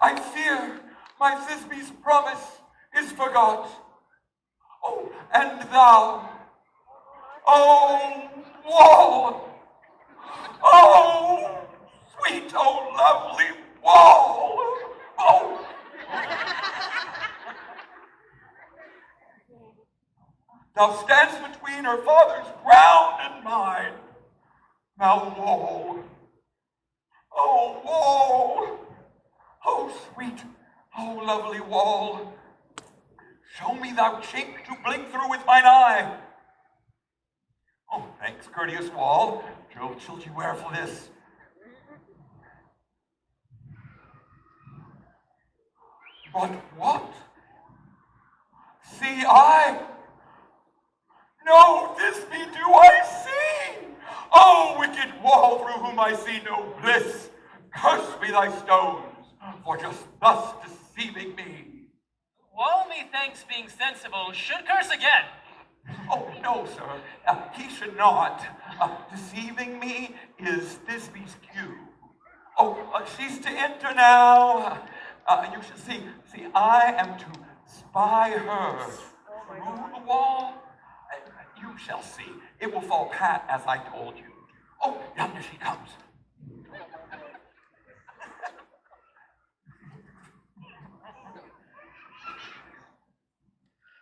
I fear my Thisbe's promise is forgot. Oh, and thou, oh, wall! Oh, sweet, oh, lovely wall! Oh! Thou standst between her father's ground and mine. Now, wall. Oh, wall. Oh, sweet, oh, lovely wall. Show me thou chink to blink through with mine eye. Oh, thanks, courteous wall. Shall you wear for this? But what? See I? No, Thisbe do I see. O wicked wall through whom I see no bliss, curse be thy stones for just thus deceiving me. Wall, methinks, being sensible, should curse again. Oh, no, sir. He should not. Deceiving me is Thisbe's cue. Oh, she's to enter now. You should see, I am to spy her through the wall. You shall see. It will fall pat as I told you. Oh, yonder she comes.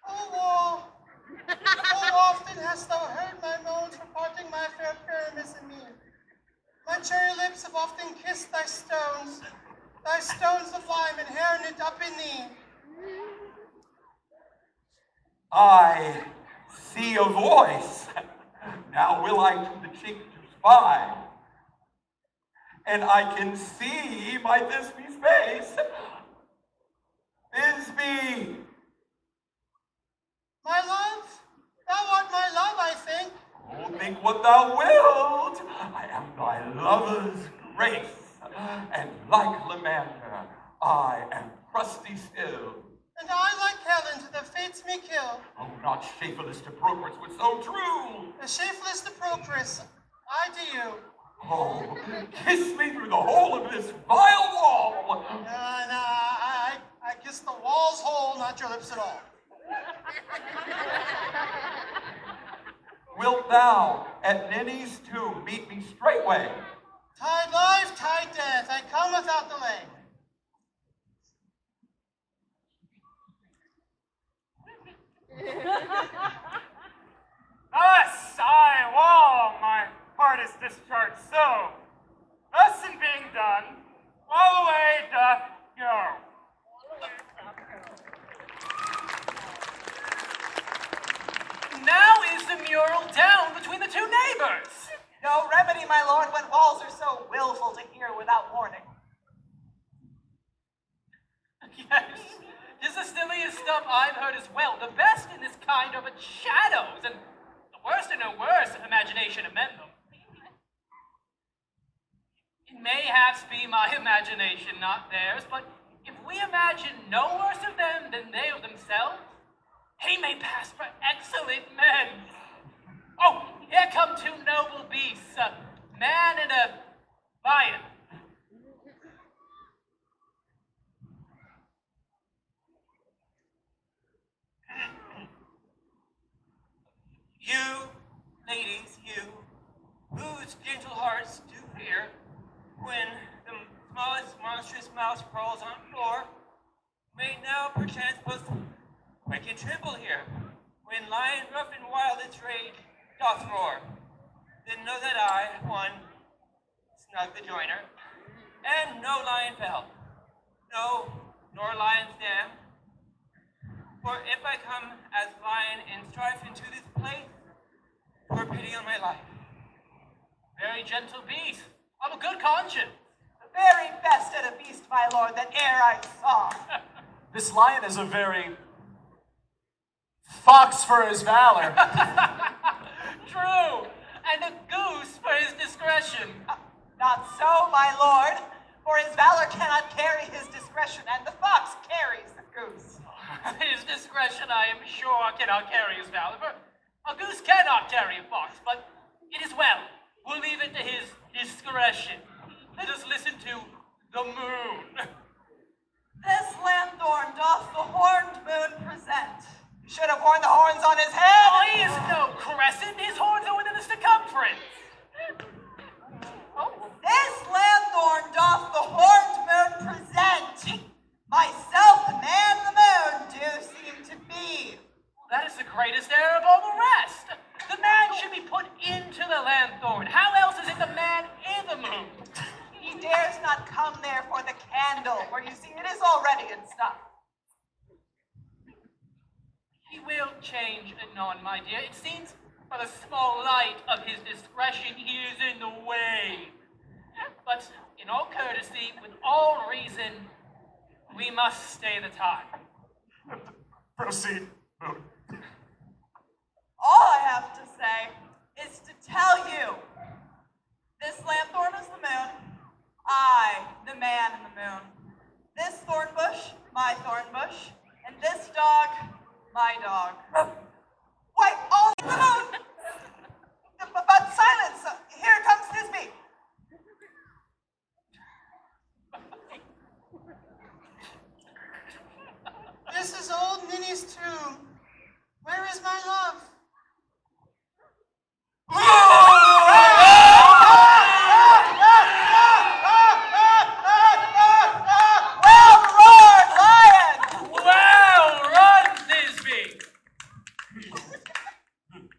O wall, how often hast thou heard my moans reporting my fair Pyramus and me? My cherry lips have often kissed thy stones of lime and hair knit up in thee. I see a voice. Now will I to the chink to spy. And I can see my Thisbe's face. Thisbe! My love, thou art my love, I think. Oh, think what thou wilt. I am thy lover's grace. And like Lamander, I am crusty still. And I, like Helen, to the fates me kill. Oh, not Shapheless to Procris was so true. The shapeless to Procris, I to you. Oh, kiss me through the hole of this vile wall. I kiss the wall's hole, not your lips at all. Wilt thou at Ninny's tomb meet me straightway? Tide life, tide death, I come without delay. Thus I, Wall, my part is discharged so. Thus in being done, all away doth go. Now is the mural down between the two neighbors. No remedy, my lord, when walls are so willful to hear without warning. Yes, tis the silliest stuff I've heard as well. The best in this kind are but shadows, and the worst and no worse if imagination amend them. It may perhaps be my imagination, not theirs, but if we imagine no worse of them than they of themselves, he may pass for excellent men. Oh, here come two noble beasts, a man and a lion. You, ladies, you, whose gentle hearts do fear, when the smallest monstrous mouse crawls on floor, may now perchance both quake and tremble here, when lion rough and wild its rage doth roar. Then know that I, one, snug the joiner, and no lion fell, no, nor lion's dam. For if I come as lion in strife into this place, for pity on my life. Very gentle beast, of a good conscience. The very best at a beast, my lord, that e'er I saw. This lion is a very fox for his valor. True, and a goose for his discretion. Not so, my lord, for his valor cannot carry his discretion, and the fox carries the goose. His discretion, I am sure, cannot carry his valor, for a goose cannot carry a fox, but it is well. We'll leave it to his discretion. Let us listen to the moon. This lanthorn doth the horned moon present. You should have worn the horns on his head. Oh, he is no crescent. His horns are within the circumference. Oh. This lanthorn doth the horned moon present. Myself, the man the moon, do seem to be. That is the greatest error of all the rest. The man should be put into the lanthorn. How else is it the man in the moon? He dares not come there for the candle, where you see it is already in stock. He will change anon, my dear. It seems by the small light of his discretion he is in the way. But in all courtesy, with all reason, we must stay the time. Proceed, Moon. All I have to say is to tell you This lanthorn is the moon. I, the man in the moon. This thorn bush, my thorn bush. And this dog, my dog. Why, only the moon! But silence! Here comes Thisbe. This is old Minnie's tomb. Where is my love? Well roared, lion! Well run, Thisbe!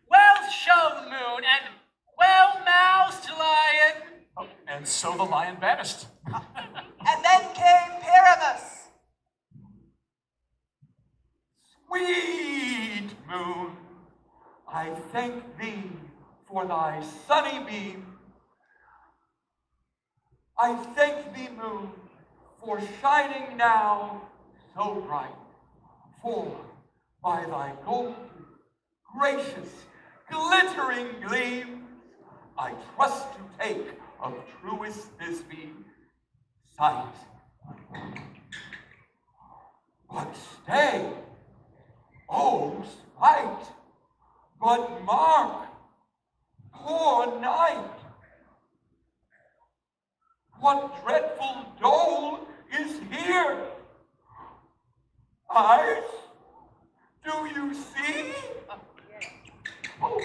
Well shown, Moon, and well-moused, Lion! Oh, and so the lion vanished. And then came Pyramus. Sweet moon, I thank thee for thy sunny beam. I thank thee, moon, for shining now so bright. For by thy golden, gracious, glittering gleams, I trust to take of truest Thisbe sight. But stay, oh spite, but mark, poor night. What dreadful dole is here? Eyes, do you see? Oh,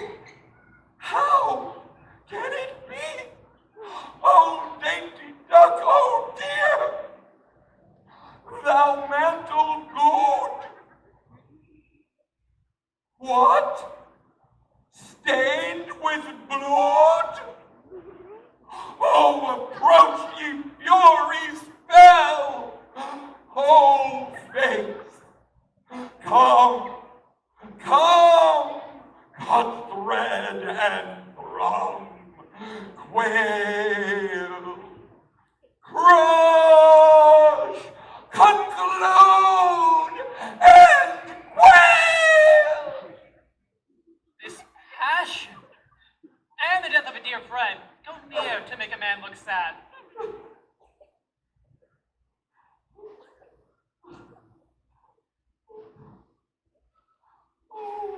how can it be? Oh, dainty duck, oh dear! Thou mantle good! What? Stained with blood? Oh, approach ye furies fell! Oh, face, come, come, cut thread and thrum, quail, crush, conclude, and quail! This passion and the death of a dear friend go near to make a man look sad.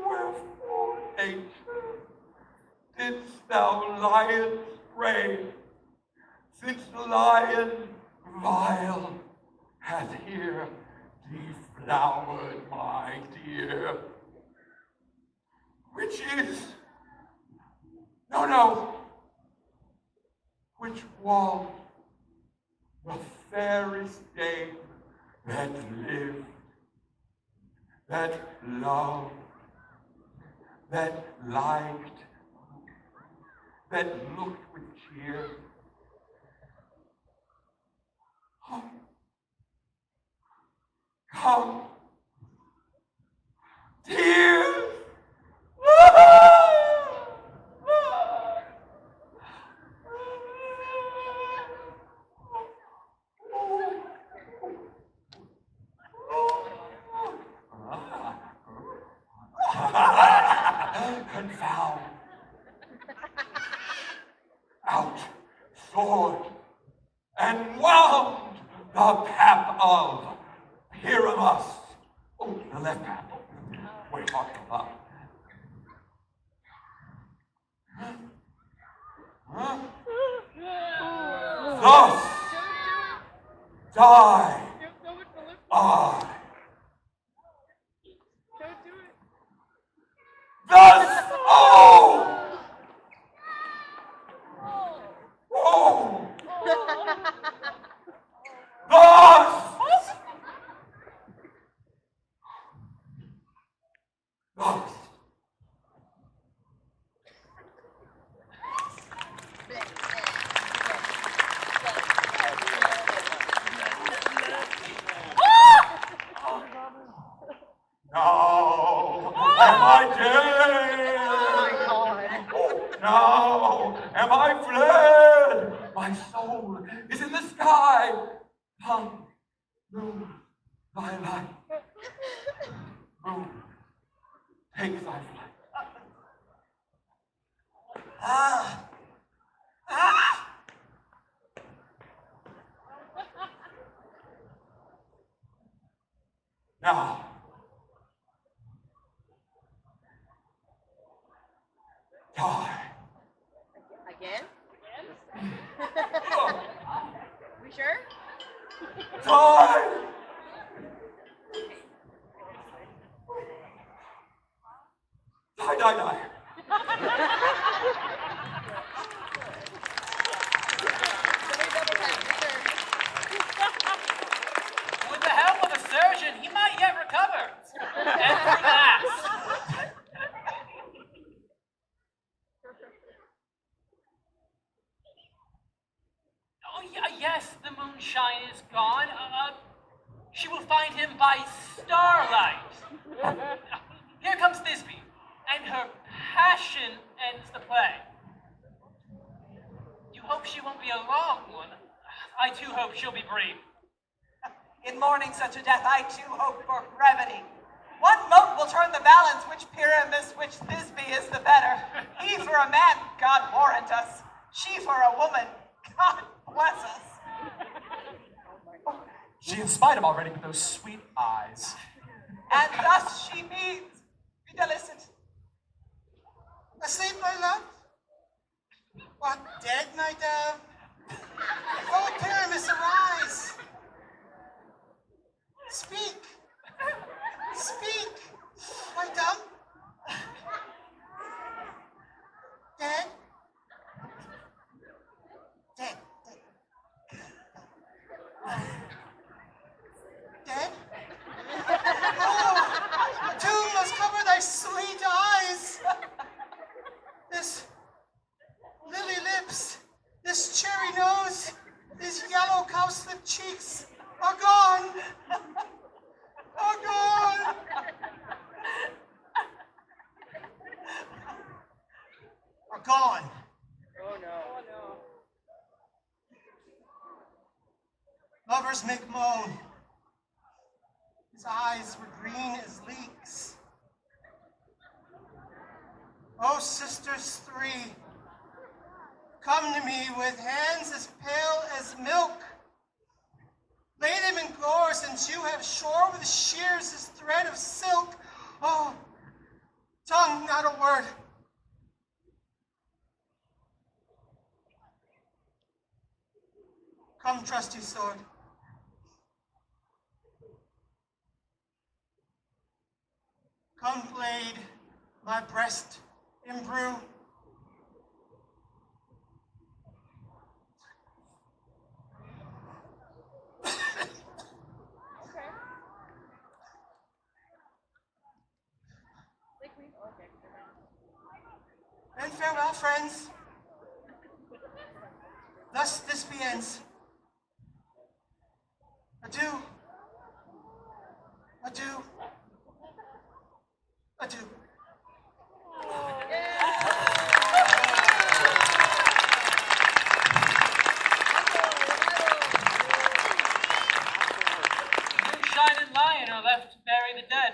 Wherefore, nature, didst thou lions brave, since the lion vile hath here deflowered my dear? Which is, no, which was the fairest dame that lived, that loved, that liked, that looked with cheer. Oh, come, tears. Confound. Out, sword, and wound the pap of Pyramus. Oh, the left pap. Wait, talking about. Huh? Thus die I. Thus, oh! Oh! Thus! Thus! Now am I dead? Now am I fled? My soul is in the sky. Come, moon, thy light. Moon, take thy flight. Ah! sure? Die! Die, die, die. With the help of a surgeon, he might yet recover. And through that. Oh, yes, the moonshine is gone. She will find him by starlight. Here comes Thisbe, and her passion ends the play. You hope she won't be a long one. I too hope she'll be brief. In mourning such a death, I too hope for brevity. One mote will turn the balance, which Pyramus, which Thisbe is the better. He for a man, God warrant us. She for a woman, God bless us. She inspired him already with those sweet eyes. And thus she means, videlicet. Asleep, my love? What, dead, my dove? Oh, Pyramus, arise! Speak! Speak! My dumb? Dead? Dead. Dead? Oh, a tomb must cover thy sweet eyes. This lily lips, this cherry nose, these yellow cowslip cheeks are gone. Are gone. Are gone. Oh no. Oh no. Lovers make moan. His eyes were green as leeks. Oh, sisters three, come to me with hands as pale as milk. Lay them in gores, and you have shore with shears as thread of silk. Oh, tongue, not a word. Come, trusty sword. Come, blade, my breast imbrue. And farewell, friends. Thus this ends. Adieu. Adieu. Adieu. Moonshine and Lion are left to bury the dead.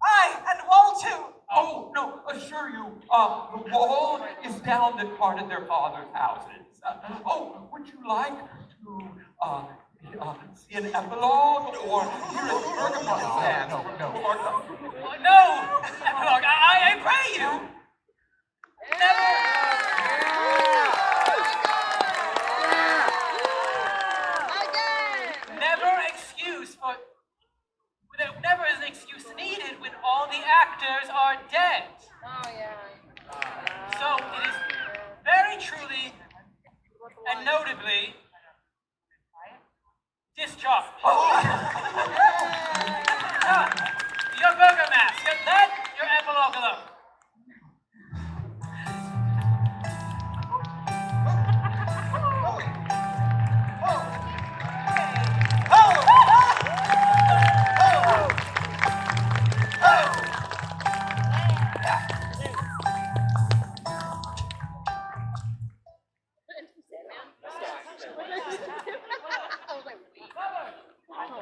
Aye, and Wall too. Oh, no, assure you, the wall is down that parted their father's houses. Oh, would you like to see an epilogue or hear a Bergamot stand? No, Epilogue, I pray you. Never is an excuse needed when all the actors are dead. Oh yeah. So it is very truly and notably discharged. Your burger mask, let your epilogue alone.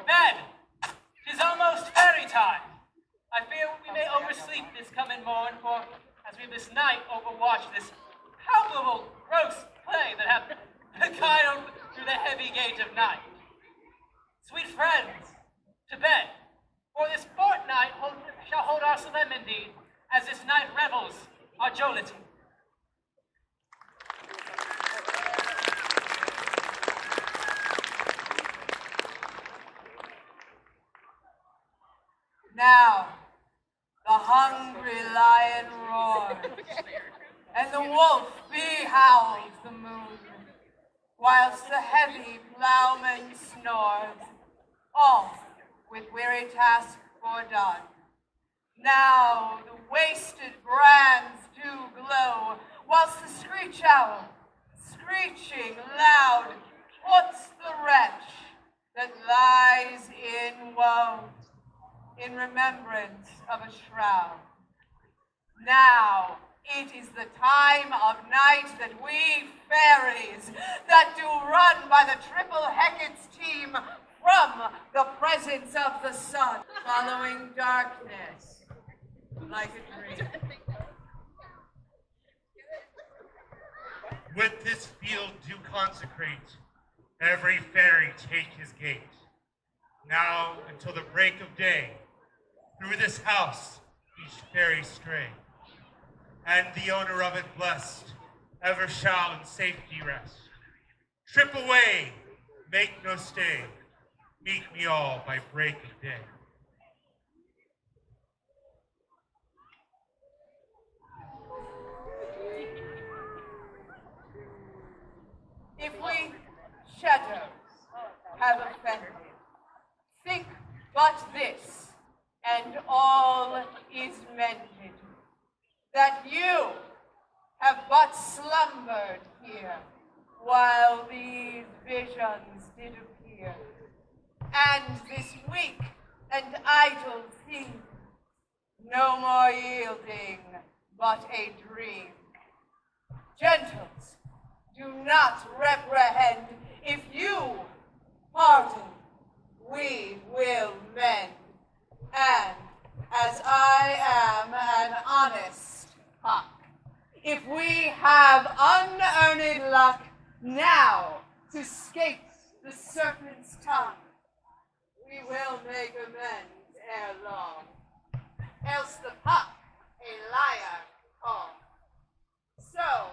Men, 'tis almost fairy time. I fear we may oversleep this coming morn, for as we this night overwatch this palpable, gross play that hath beguiled through the heavy gate of night. Sweet friends, to bed, for this fortnight shall hold our solemnity, as this night revels our jollity. Now, the hungry lion roars, and the wolf behowls the moon, whilst the heavy plowman snores, all with weary task fordone. Now the wasted brands do glow, whilst the screech owl, screeching loud, puts the wretch that lies in woe in remembrance of a shroud. Now it is the time of night that we fairies that do run by the triple Hecate's team from the presence of the sun, following darkness like a dream. With this field do consecrate, every fairy take his gate. Now until the break of day, through this house each fairy stray, and the owner of it blessed, ever shall in safety rest. Trip away, make no stay, meet me all by break of day. If we shadows have offended, think but this, and all is mended, that you have but slumbered here, while these visions did appear, and this weak and idle theme, no more yielding, but a dream. Gentles, do not reprehend. If you pardon, we will mend. And as I am an honest puck, if we have unearned luck now to scape the serpent's tongue, we will make amends ere long, else the puck a liar call. So,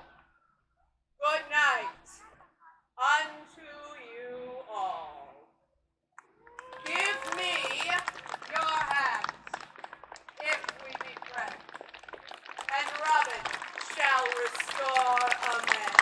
good night unto you all. Give me your hands, if we be friends, and Robin shall restore amends.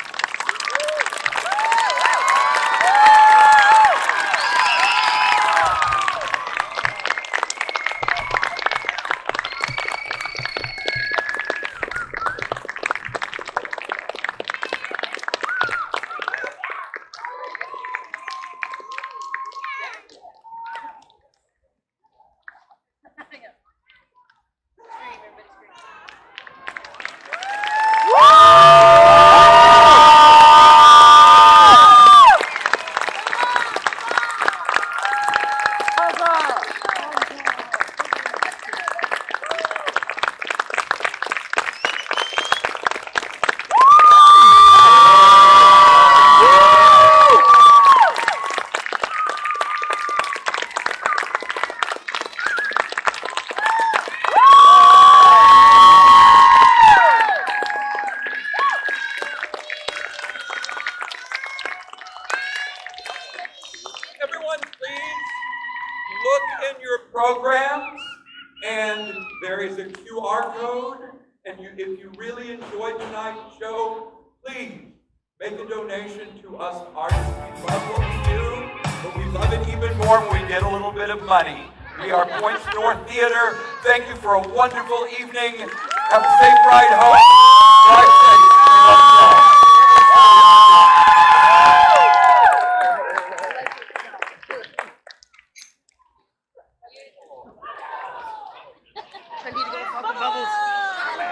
Everyone, please look in your programs, and there is a QR code. And if you really enjoyed tonight's show, please make a donation to us artists. We love what we do, but we love it even more when we get a little bit of money. We are Points North Theater. Thank you for a wonderful evening. Have a safe ride home. Drive safe. We love you all.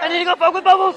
I need to go fuck with Bubbles.